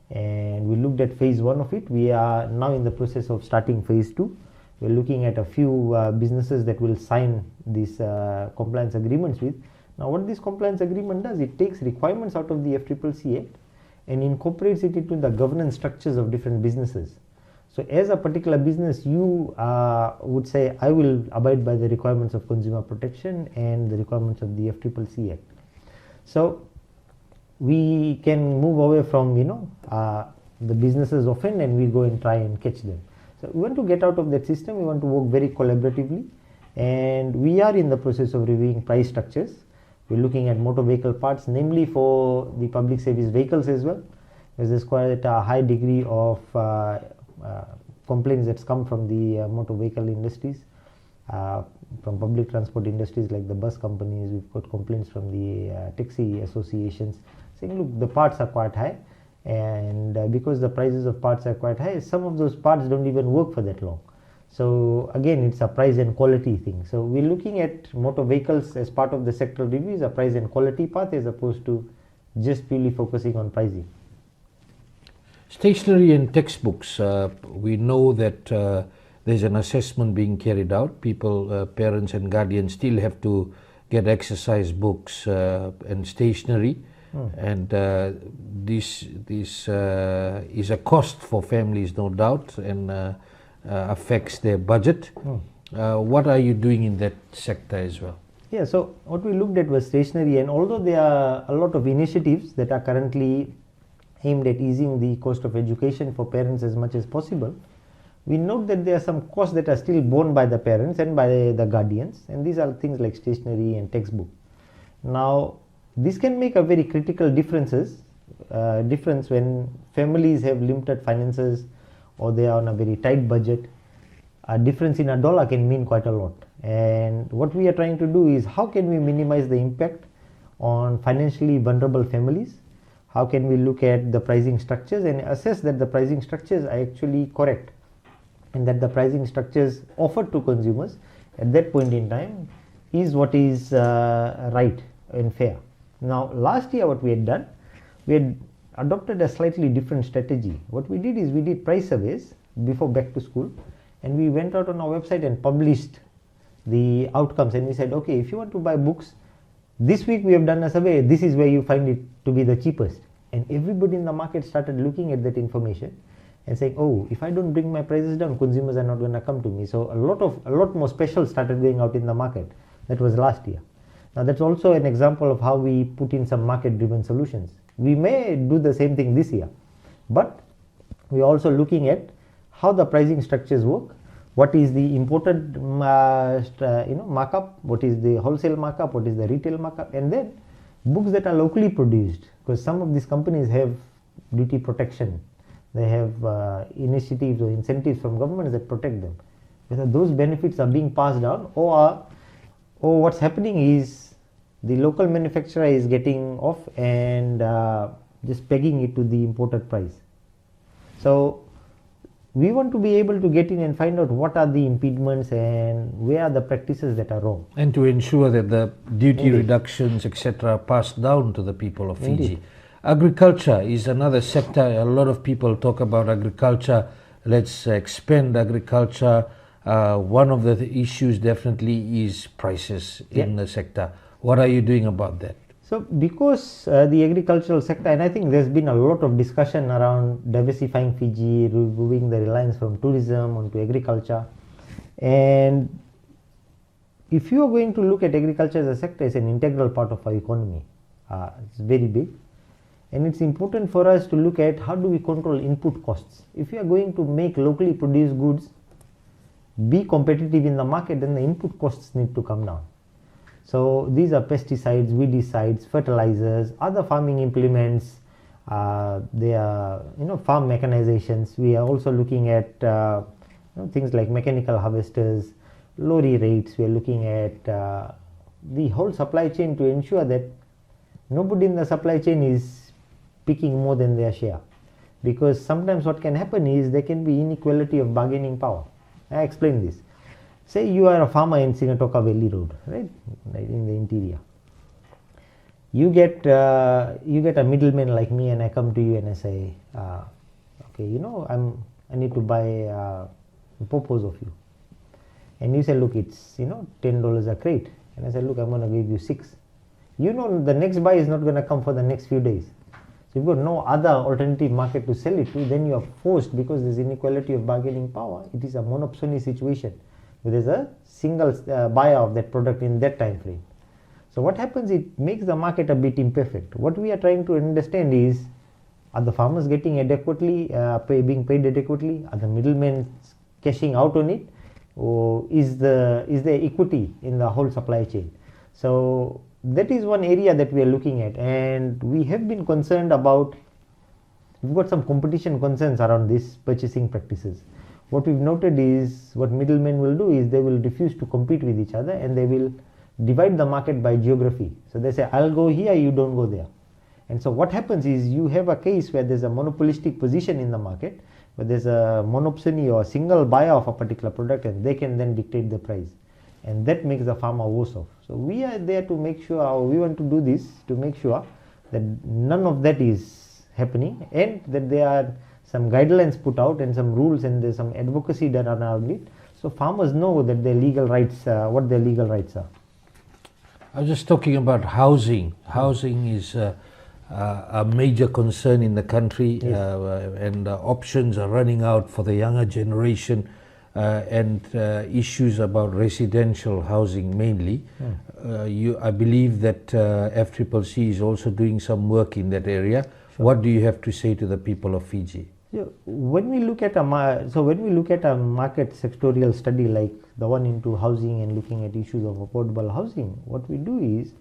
and we looked at phase 1 of it. We are now in the process of starting phase 2. We're looking at a few businesses that will sign these compliance agreements with. Now, what this compliance agreement does, it takes requirements out of the FCCC Act and incorporates it into the governance structures of different businesses. So, as a particular business, you would say, I will abide by the requirements of consumer protection and the requirements of the FCCC Act. So, we can move away from the businesses offend and we go and try and catch them. So, we want to get out of that system. We want to work very collaboratively, and we are in the process of reviewing price structures. We're looking at motor vehicle parts, namely for the public service vehicles as well, because there's quite a high degree of complaints that's come from the motor vehicle industries, from public transport industries like the bus companies. We've got complaints from the taxi associations saying, look, the parts are quite high, and because the prices of parts are quite high, some of those parts don't even work for that long. So again, it's a price and quality thing. So we're looking at motor vehicles as part of the sectoral review as a price and quality path, as opposed to just purely focusing on pricing. Stationery and textbooks, we know that there's an assessment being carried out. People, parents and guardians still have to get exercise books and stationery, and this is a cost for families, no doubt, and affects their budget. What are you doing in that sector as well? Yeah, so what we looked at was stationery, and although there are a lot of initiatives that are currently aimed at easing the cost of education for parents as much as possible, we note that there are some costs that are still borne by the parents and by the guardians, and these are things like stationery and textbook. Now, this can make a very critical difference when families have limited finances or they are on a very tight budget. A difference in $1 can mean quite a lot, and what we are trying to do is, how can we minimize the impact on financially vulnerable families? How can we look at the pricing structures and assess that the pricing structures are actually correct, and that the pricing structures offered to consumers at that point in time is what is right and fair. Now, last year what we had done, we had adopted a slightly different strategy. What we did is, we did price surveys before back to school, and we went out on our website and published the outcomes, and we said, okay, if you want to buy books, this week we have done a survey, this is where you find it to be the cheapest. And everybody in the market started looking at that information and saying, oh, if I don't bring my prices down, consumers are not going to come to me. So a lot more specials started going out in the market. That was last year. Now, that's also an example of how we put in some market driven solutions. We may do the same thing this year, but we are also looking at how the pricing structures work. What is the imported markup, what is the wholesale markup, what is the retail markup, and then books that are locally produced, because some of these companies have duty protection, they have initiatives or incentives from governments that protect them. Whether those benefits are being passed down, or what's happening is the local manufacturer is getting off and just pegging it to the imported price. So we want to be able to get in and find out what are the impediments and where are the practices that are wrong. And to ensure that the duty reductions, etc., are passed down to the people of Fiji. Indeed. Agriculture is another sector. A lot of people talk about agriculture. Let's expand agriculture. One of the issues definitely is prices in the sector. What are you doing about that? So, because the agricultural sector, and I think there's been a lot of discussion around diversifying Fiji, removing the reliance from tourism onto agriculture, and if you are going to look at agriculture as a sector, it's an integral part of our economy. It's very big, and it's important for us to look at how do we control input costs. If you are going to make locally produced goods be competitive in the market, then the input costs need to come down. So these are pesticides, weedicides, fertilizers, other farming implements. They are farm mechanizations. We are also looking at things like mechanical harvesters, lorry rates. We are looking at the whole supply chain to ensure that nobody in the supply chain is picking more than their share, because sometimes what can happen is there can be inequality of bargaining power. I explain this. Say you are a farmer in Singatoka Valley Road, right, in the interior. You get a middleman like me, and I come to you and I say, okay, I need to buy popos of you, and you say, look, it's $10 a crate, and I say, look, I'm going to give you 6. The next buy is not going to come for the next few days. So you've got no other alternative market to sell it to, then you are forced, because there's inequality of bargaining power. It is a monopsony situation where there's a single buyer of that product in that time frame. So what happens, it makes the market a bit imperfect. What we are trying to understand is, are the farmers getting adequately, being paid adequately? Are the middlemen cashing out on it? Or is there equity in the whole supply chain? So that is one area that we are looking at, and we have been concerned about, we've got some competition concerns around these purchasing practices. What we've noted is, what middlemen will do is they will refuse to compete with each other, and they will divide the market by geography. So they say, I'll go here, you don't go there. And so what happens is, you have a case where there's a monopolistic position in the market, where there's a monopsony or a single buyer of a particular product, and they can then dictate the price. And that makes the farmer worse off. So we are there to make sure, or we want to do this to make sure that none of that is happening, and that there are some guidelines put out and some rules, and there's some advocacy done around it, so farmers know that their legal rights, what their legal rights are. I was just talking about housing. Housing is a major concern in the country, Yes. And options are running out for the younger generation, and issues about residential housing mainly. I believe that FCCC is also doing some work in that area. Sure. What do you have to say to the people of Fiji? When we look at a market sectorial study like the one into housing and looking at issues of affordable housing, what we do is,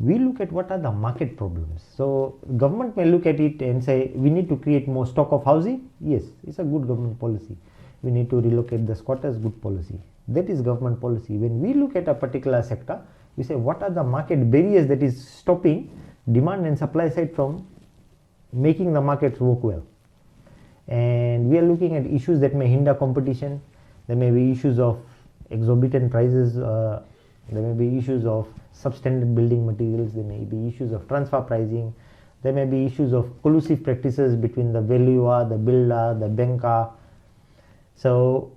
we look at what are the market problems. So government may look at it and say, we need to create more stock of housing. Yes, it's a good government policy. We need to relocate the squatters, good policy. That is government policy. When we look at a particular sector, we say, what are the market barriers that is stopping demand and supply side from making the markets work well? And we are looking at issues that may hinder competition. There may be issues of exorbitant prices, there may be issues of substandard building materials, there may be issues of transfer pricing, there may be issues of collusive practices between the valuer, the builder, the banker. So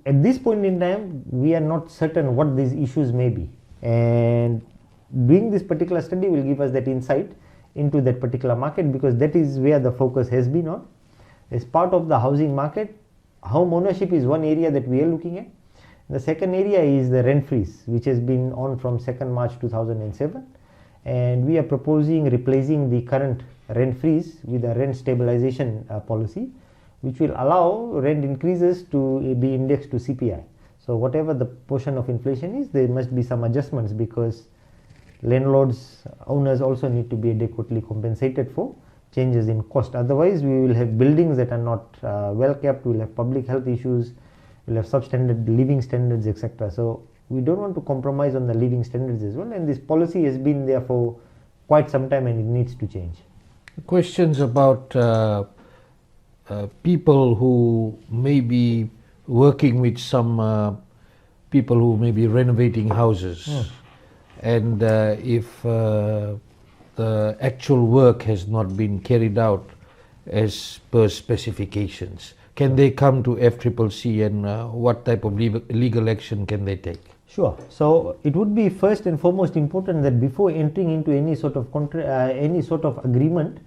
at this point in time, we are not certain what these issues may be, and doing this particular study will give us that insight into that particular market, because that is where the focus has been on. As part of the housing market, home ownership is one area that we are looking at. The second area is the rent freeze, which has been on from 2nd March 2007, and we are proposing replacing the current rent freeze with a rent stabilization policy, which will allow rent increases to be indexed to CPI. So whatever the portion of inflation is, there must be some adjustments, because landlords, owners also need to be adequately compensated for changes in cost. Otherwise, we will have buildings that are not well kept, we will have public health issues, we will have substandard living standards, etc. So we don't want to compromise on the living standards as well, and this policy has been there for quite some time, and it needs to change. Questions about people who may be working with some people who may be renovating houses, and if the actual work has not been carried out as per specifications, can they come to FCCC, and what type of legal action can they take? Sure. So it would be first and foremost important that before entering into any sort of agreement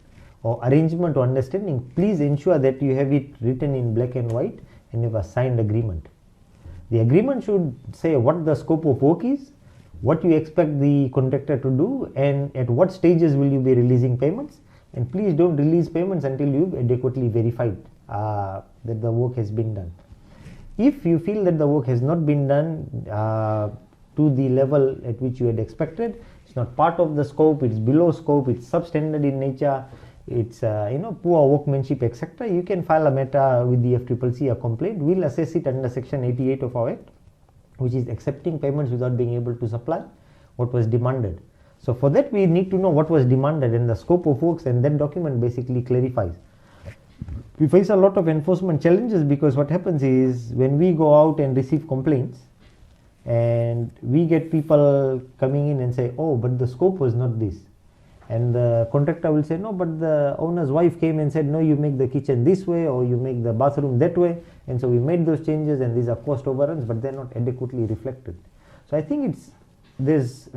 or arrangement or understanding, please ensure that you have it written in black and white and you have a signed agreement. The agreement should say what the scope of work is, what you expect the contractor to do, and at what stages will you be releasing payments. And please don't release payments until you've adequately verified that the work has been done. If you feel that the work has not been done to the level at which you had expected, it's not part of the scope, it's below scope, it's substandard in nature, it's poor workmanship, etc., you can file a matter with the FCCC, a complaint. We'll assess it under section 88 of our act, which is accepting payments without being able to supply what was demanded. So for that, we need to know what was demanded and the scope of works, and that document basically clarifies. We face a lot of enforcement challenges, because what happens is, when we go out and receive complaints, And we get people coming in and say, oh, but the scope was not this. And the contractor will say, no, but the owner's wife came and said, no, you make the kitchen this way or you make the bathroom that way. And so we made those changes, and these are cost overruns, but they're not adequately reflected. So I think there's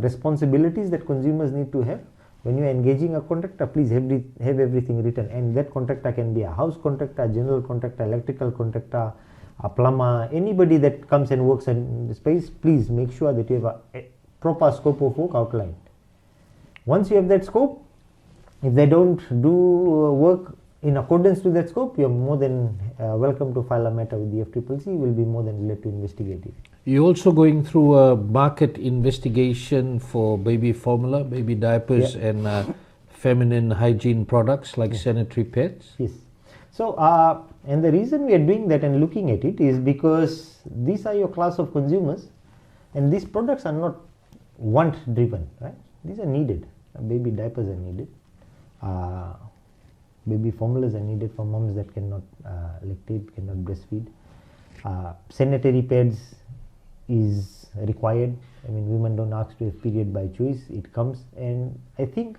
responsibilities that consumers need to have. When you're engaging a contractor, please have everything written. And that contractor can be a house contractor, general contractor, electrical contractor, a plumber, anybody that comes and works in the space. Please make sure that you have a proper scope of work outlined. Once you have that scope, if they don't do work in accordance to that scope, you're more than welcome to file a matter with the FCCC. We'll be more than glad to investigate it. You're also going through a market investigation for baby formula, baby diapers, and feminine hygiene products like sanitary pads. Yes. So, and the reason we are doing that and looking at it is because these are your class of consumers, and these products are not want driven, right? These are needed. Baby diapers are needed. Baby formulas are needed for moms that cannot lactate, cannot breastfeed. Sanitary pads is required. I mean, women don't ask to have period by choice. It comes, and I think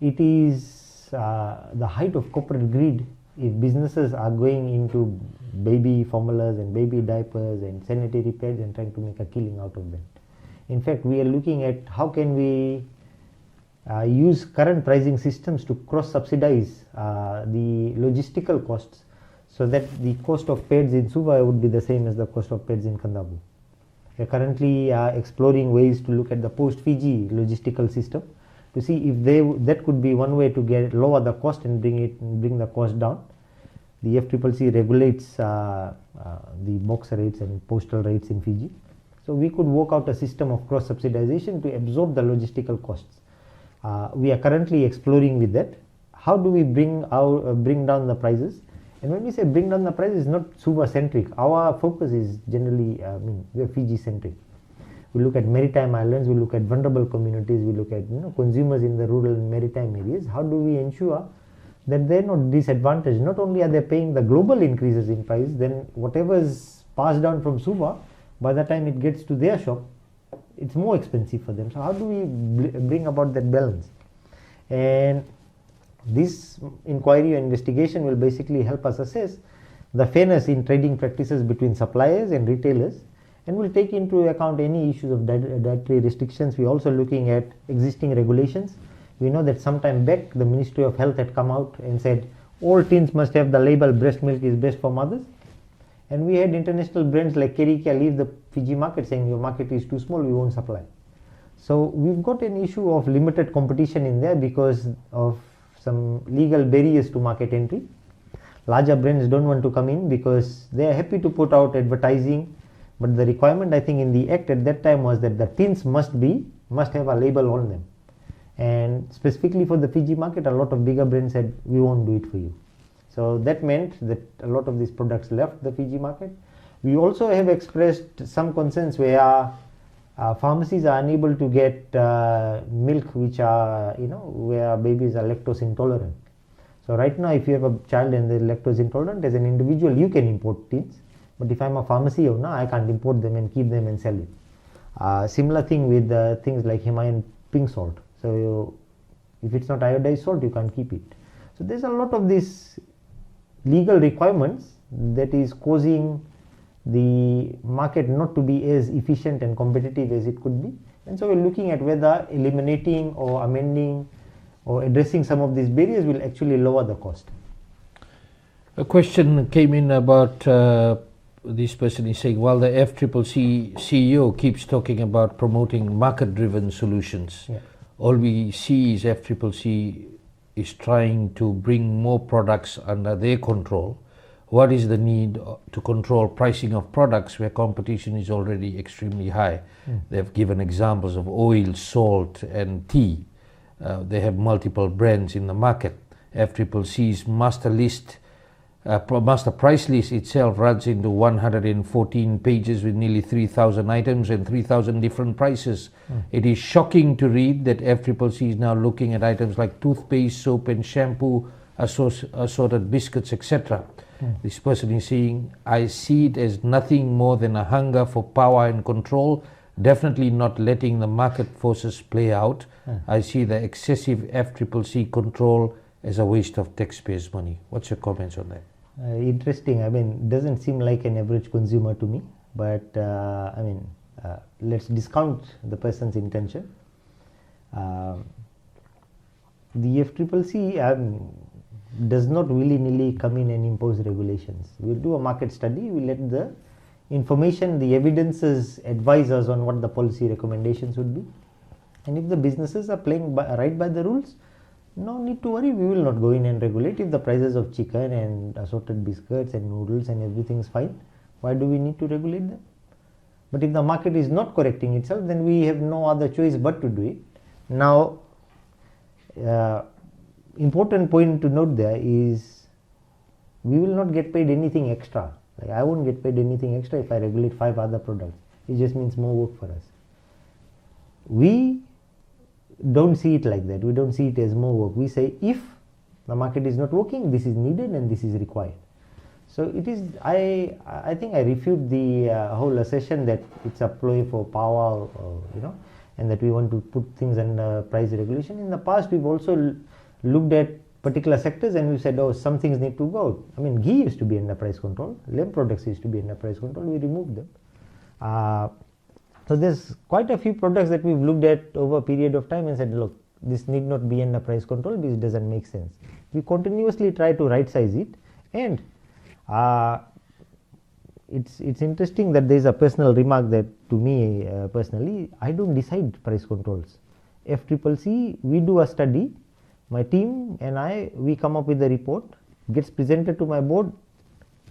it is the height of corporate greed if businesses are going into baby formulas and baby diapers and sanitary pads and trying to make a killing out of them. In fact, we are looking at how can we use current pricing systems to cross-subsidize the logistical costs, so that the cost of pads in Suva would be the same as the cost of pads in Kandavu. We are currently exploring ways to look at the post-Fiji logistical system to see if that could be one way to lower the cost and bring the cost down. The FCCC regulates the box rates and postal rates in Fiji. So we could work out a system of cross-subsidization to absorb the logistical costs. We are currently exploring with that. How do we bring down the prices? And when we say bring down the prices, it's not Suva centric. Our focus is generally, we are Fiji centric. We look at maritime islands, we look at vulnerable communities, we look at consumers in the rural and maritime areas. How do we ensure that they're not disadvantaged? Not only are they paying the global increases in price, then whatever is passed down from Suva, by the time it gets to their shop, it's more expensive for them. So how do we bring about that balance? And this inquiry or investigation will basically help us assess the fairness in trading practices between suppliers and retailers, and will take into account any issues of dietary restrictions. We're also looking at existing regulations. We know that sometime back the Ministry of Health had come out and said all teens must have the label breast milk is best for mothers. And we had international brands like Kerikia leave the Fiji market saying your market is too small, we won't supply. So we've got an issue of limited competition in there because of some legal barriers to market entry. Larger brands don't want to come in because they are happy to put out advertising, but the requirement I think in the act at that time was that the tins must have a label on them. And specifically for the Fiji market, a lot of bigger brands said we won't do it for you. So that meant that a lot of these products left the Fiji market. We also have expressed some concerns where pharmacies are unable to get milk which are, where babies are lactose intolerant. So right now if you have a child and they're lactose intolerant, as an individual you can import tins, but if I'm a pharmacy owner, I can't import them and keep them and sell it. Similar thing with things like Himalayan pink salt. So if it's not iodized salt, you can't keep it. So there's a lot of these legal requirements that is causing the market not to be as efficient and competitive as it could be. And so we're looking at whether eliminating or amending or addressing some of these barriers will actually lower the cost. A question came in about this person is saying, while the FCCC CEO keeps talking about promoting market-driven solutions, all we see is FCCC is trying to bring more products under their control. What is the need to control pricing of products where competition is already extremely high? They've given examples of oil, salt and tea. They have multiple brands in the market. FCCC's master price list itself runs into 114 pages with nearly 3,000 items and 3,000 different prices. It is shocking to read that FCCC is now looking at items like toothpaste, soap and shampoo, assorted biscuits, etc. This person is saying, I see it as nothing more than a hunger for power and control, definitely not letting the market forces play out. I see the excessive FCCC control as a waste of taxpayers' money. What's your comments on that? Interesting. I mean, it doesn't seem like an average consumer to me, but let's discount the person's intention. The FCCC does not willy-nilly come in and impose regulations. We'll do a market study, we let the information, the evidences advise us on what the policy recommendations would be. And if the businesses are playing right by the rules, no need to worry, we will not go in and regulate. If the prices of chicken and assorted biscuits and noodles and everything is fine, why do we need to regulate them? But if the market is not correcting itself, then we have no other choice but to do it. Now, important point to note there is we will not get paid anything extra. Like I won't get paid anything extra if I regulate 5 other products. It just means more work for us. We don't see it like that. We don't see it as more work. We say if the market is not working, this is needed and this is required. So it is. I think I refute the whole assertion that it's a ploy for power, and that we want to put things under price regulation. In the past, we've also looked at particular sectors and we said, oh, some things need to go out. I mean, ghee used to be under price control, lamb products used to be under price control, we removed them. So there's quite a few products that we've looked at over a period of time and said, look, this need not be under price control, this doesn't make sense. We continuously try to right size it, and it's interesting that there's a personal remark that to me personally, I don't decide price controls. FCCC, we do a study, my team and we come up with a report, gets presented to my board,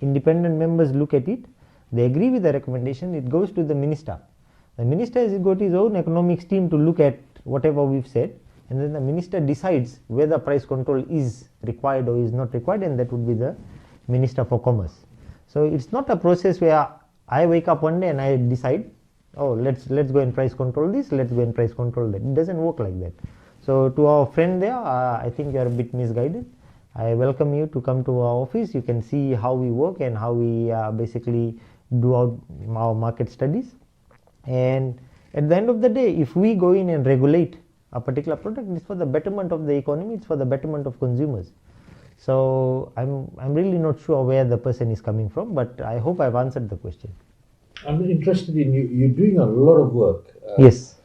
independent members look at it, they agree with the recommendation, it goes to the minister. The minister has got his own economics team to look at whatever we've said, and then the minister decides whether price control is required or is not required, and that would be the Minister for Commerce. So it's not a process where I wake up one day and I decide, oh, let's go and price control this, let's go and price control that. It doesn't work like that. So to our friend there, I think you are a bit misguided. I welcome you to come to our office. You can see how we work and how we basically do our market studies. And at the end of the day, if we go in and regulate a particular product, it's for the betterment of the economy, it's for the betterment of consumers. So I'm really not sure where the person is coming from, but I hope I've answered the question. I'm interested in you're doing a lot of work. Yes.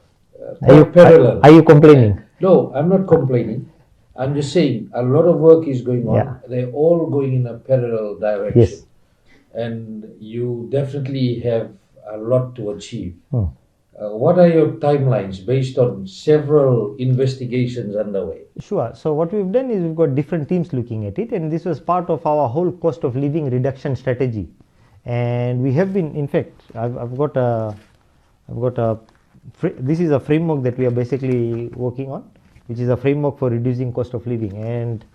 Parallel. Are you complaining? No, I'm not complaining. I'm just saying a lot of work is going on. Yeah. They're all going in a parallel direction. Yes. And you definitely have a lot to achieve. What are your timelines based on several investigations underway? Sure. So what we've done is we've got different teams looking at it, and this was part of our whole cost of living reduction strategy. And we have been, in fact, this is a framework that we are basically working on, which is a framework for reducing cost of living, and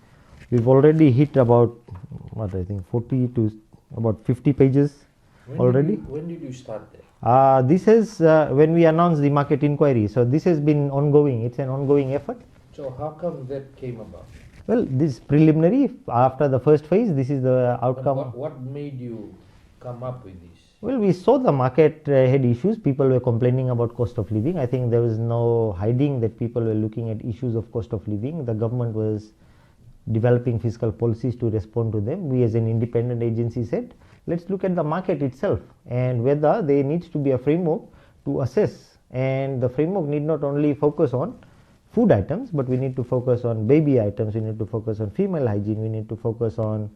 we've already hit about 40 to about 50 pages already. When did you start that? This is when we announced the market inquiry. So this has been ongoing. It's an ongoing effort. So how come that came about? Well, this preliminary, after the first phase, this is the outcome. What made you come up with this? Well, we saw the market had issues. People were complaining about cost of living. I think there was no hiding that people were looking at issues of cost of living. The government was developing fiscal policies to respond to them. We as an independent agency said, let's look at the market itself and whether there needs to be a framework to assess. And the framework need not only focus on food items, but we need to focus on baby items, we need to focus on female hygiene, we need to focus on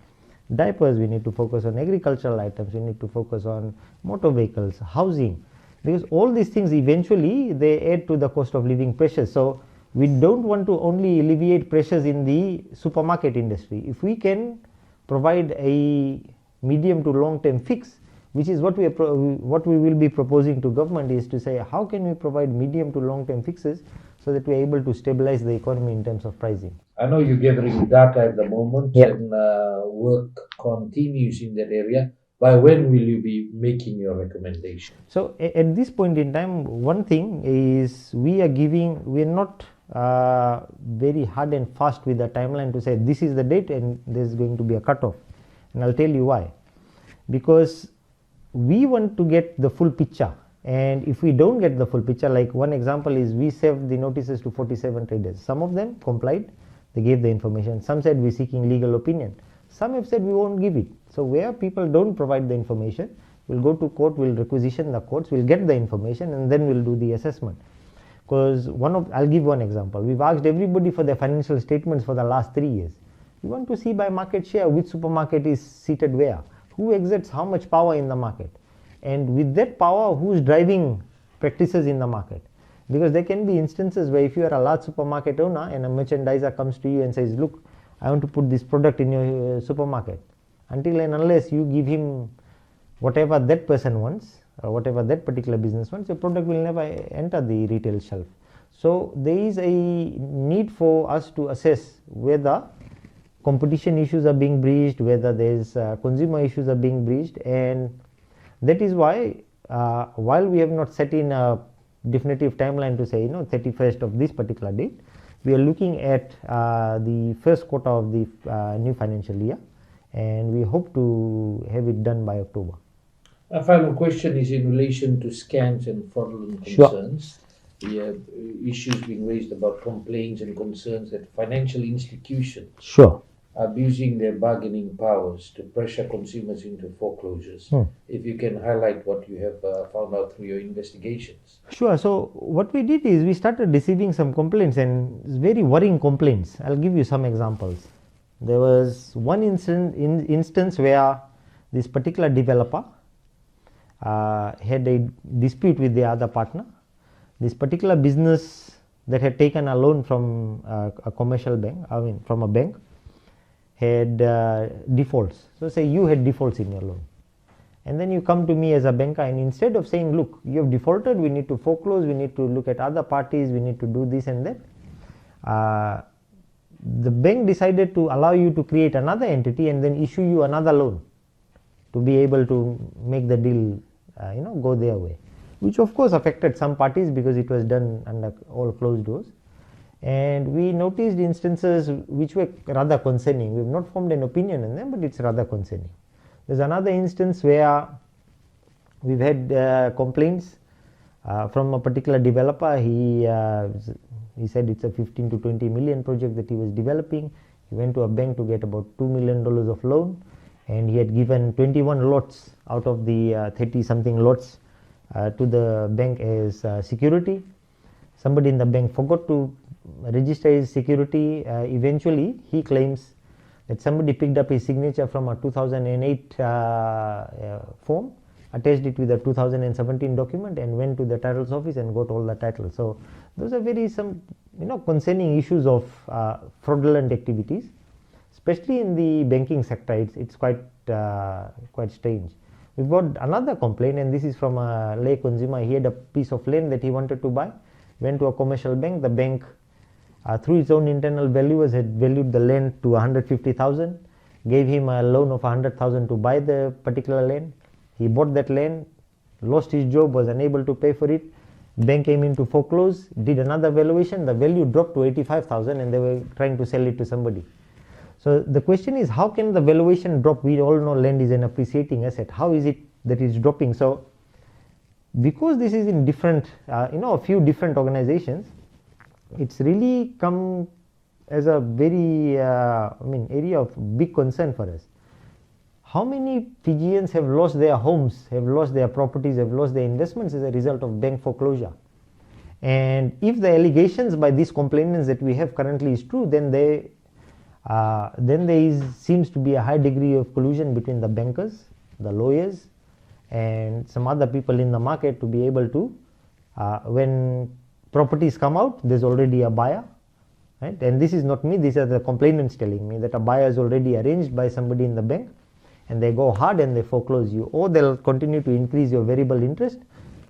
diapers, we need to focus on agricultural items, we need to focus on motor vehicles, housing, because all these things eventually they add to the cost of living pressures. So we don't want to only alleviate pressures in the supermarket industry. If we can provide a medium to long term fix, which is what we will be proposing to government, is to say how can we provide medium to long term fixes so that we are able to stabilize the economy in terms of pricing. I know you're gathering data at the moment, Yeah. and work continues in that area. By when will you be making your recommendation? So at this point in time, one thing is we are not very hard and fast with the timeline to say this is the date and there is going to be a cutoff. And I'll tell you why. Because we want to get the full picture, and if we don't get the full picture, like one example is we served the notices to 47 traders. Some of them complied, they gave the information. Some said we're seeking legal opinion. Some have said we won't give it. So where people don't provide the information, we'll go to court, we'll requisition the courts, we'll get the information, and then we'll do the assessment. Because I'll give one example. We've asked everybody for their financial statements for the last 3 years. We want to see by market share which supermarket is seated where, who exerts how much power in the market, and with that power who's driving practices in the market. Because there can be instances where if you are a large supermarket owner and a merchandiser comes to you and says, look, I want to put this product in your supermarket, until and unless you give him whatever that person wants or whatever that particular business wants, your product will never enter the retail shelf. So there is a need for us to assess whether competition issues are being breached, whether there's consumer issues are being breached, and that is why while we have not set in a definitive timeline to say 31st of this particular date, we are looking at the first quarter of the new financial year, and we hope to have it done by October. A final question is in relation to scams and fraudulent concerns. The issues being raised about complaints and concerns that financial institutions Sure. are abusing their bargaining powers to pressure consumers into foreclosures. If you can highlight what you have found out through your investigations. Sure. So what we did is we started receiving some complaints, and very worrying complaints. I'll give you some examples. There was one instance where this particular developer had a dispute with the other partner. This particular business that had taken a loan from a commercial bank, from a bank, had defaults. So say you had defaults in your loan, and then you come to me as a banker, and instead of saying, look, you have defaulted, we need to foreclose, we need to look at other parties, we need to do this and that, the bank decided to allow you to create another entity and then issue you another loan to be able to make the deal go their way, which of course affected some parties because it was done under all closed doors. And we noticed instances which were rather concerning. We have not formed an opinion on them, but it's rather concerning. There's another instance where we've had complaints from a particular developer. He said it's a 15 to 20 million project that he was developing. He went to a bank to get about $2 million of loan, and he had given 21 lots out of the 30 something lots to the bank as security. Somebody in the bank forgot to register his security. Eventually he claims that somebody picked up his signature from a 2008 form, attached it with a 2017 document, and went to the titles office and got all the titles. So those are very concerning issues of fraudulent activities, especially in the banking sector. It's quite strange. We've got another complaint, and this is from a lay consumer. He had a piece of land that he wanted to buy, went to a commercial bank. The bank, through its own internal valuers, had valued the land to 150,000, gave him a loan of 100,000 to buy the particular land. He bought that land, lost his job, was unable to pay for it. Bank came in to foreclose, did another valuation. The value dropped to 85,000, and they were trying to sell it to somebody. So the question is, how can the valuation drop? We all know land is an appreciating asset. How is it that it's dropping? So because this is in different, a few different organizations, it's really come as a very, area of big concern for us. How many Fijians have lost their homes, have lost their properties, have lost their investments as a result of bank foreclosure? And if the allegations by these complainants that we have currently is true, then there seems to be a high degree of collusion between the bankers, the lawyers, and some other people in the market to be able to, when properties come out, there's already a buyer, right? And this is not me, these are the complainants telling me that a buyer is already arranged by somebody in the bank, and they go hard and they foreclose you, or they'll continue to increase your variable interest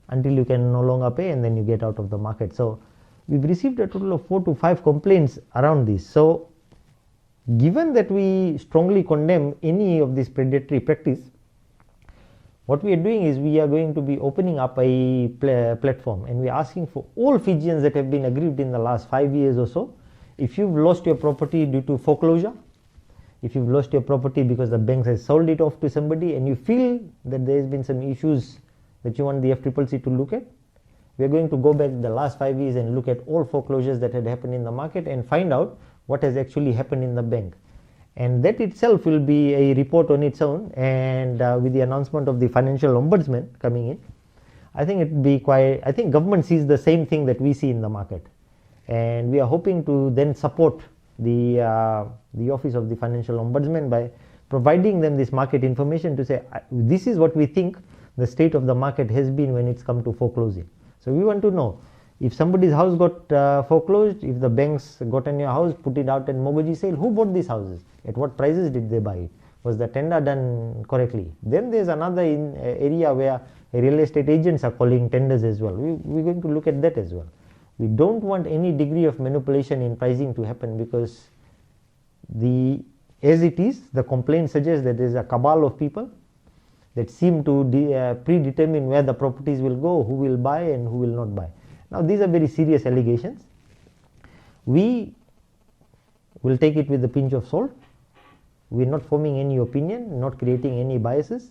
until you can no longer pay, and then you get out of the market. So we've received a total of 4 to 5 complaints around this. So given that we strongly condemn any of this predatory practice, what we are doing is we are going to be opening up a platform, and we are asking for all Fijians that have been aggrieved in the last 5 years or so. If you've lost your property due to foreclosure, if you've lost your property because the bank has sold it off to somebody and you feel that there has been some issues that you want the FCCC to look at, we are going to go back the last 5 years and look at all foreclosures that had happened in the market and find out what has actually happened in the bank. And that itself will be a report on its own, and with the announcement of the financial ombudsman coming in, I think it will be quite, I think government sees the same thing that we see in the market, and we are hoping to then support the office of the financial ombudsman by providing them this market information to say this is what we think the state of the market has been when it's come to foreclosing. So we want to know if somebody's house got foreclosed, if the banks got on your house, put it out in mortgage sale, who bought these houses, at what prices did they buy it, was the tender done correctly? Then there's another area where real estate agents are calling tenders as well. We're going to look at that as well. We don't want any degree of manipulation in pricing to happen, because as it is, the complaint suggests that there's a cabal of people that seem to predetermine where the properties will go, who will buy and who will not buy. Now these are very serious allegations. We will take it with a pinch of salt. We're not forming any opinion, not creating any biases,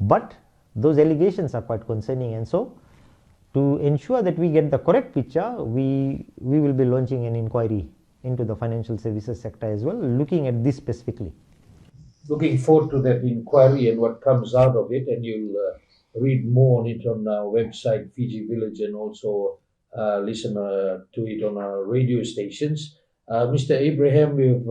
but those allegations are quite concerning, and so to ensure that we get the correct picture, we will be launching an inquiry into the financial services sector as well, looking at this specifically. Looking forward to that inquiry and what comes out of it, and you'll read more on it on our website, Fiji Village, and also listen to it on our radio stations. Mr. Abraham, we've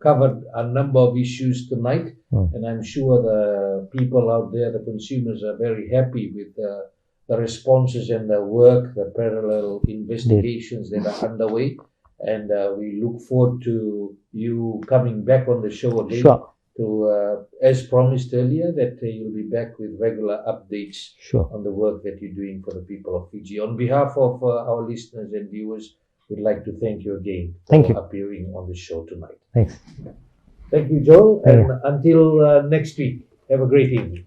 covered a number of issues tonight, and I'm sure the people out there, the consumers, are very happy with the responses and the work, the parallel investigations that are underway, and we look forward to you coming back on the show again. Sure. To, as promised earlier, that you'll be back with regular updates on the work that you're doing for the people of Fiji. On behalf of our listeners and viewers, we'd like to thank you again for appearing on the show tonight. Thanks. Thank you, Joel, and until next week, have a great evening.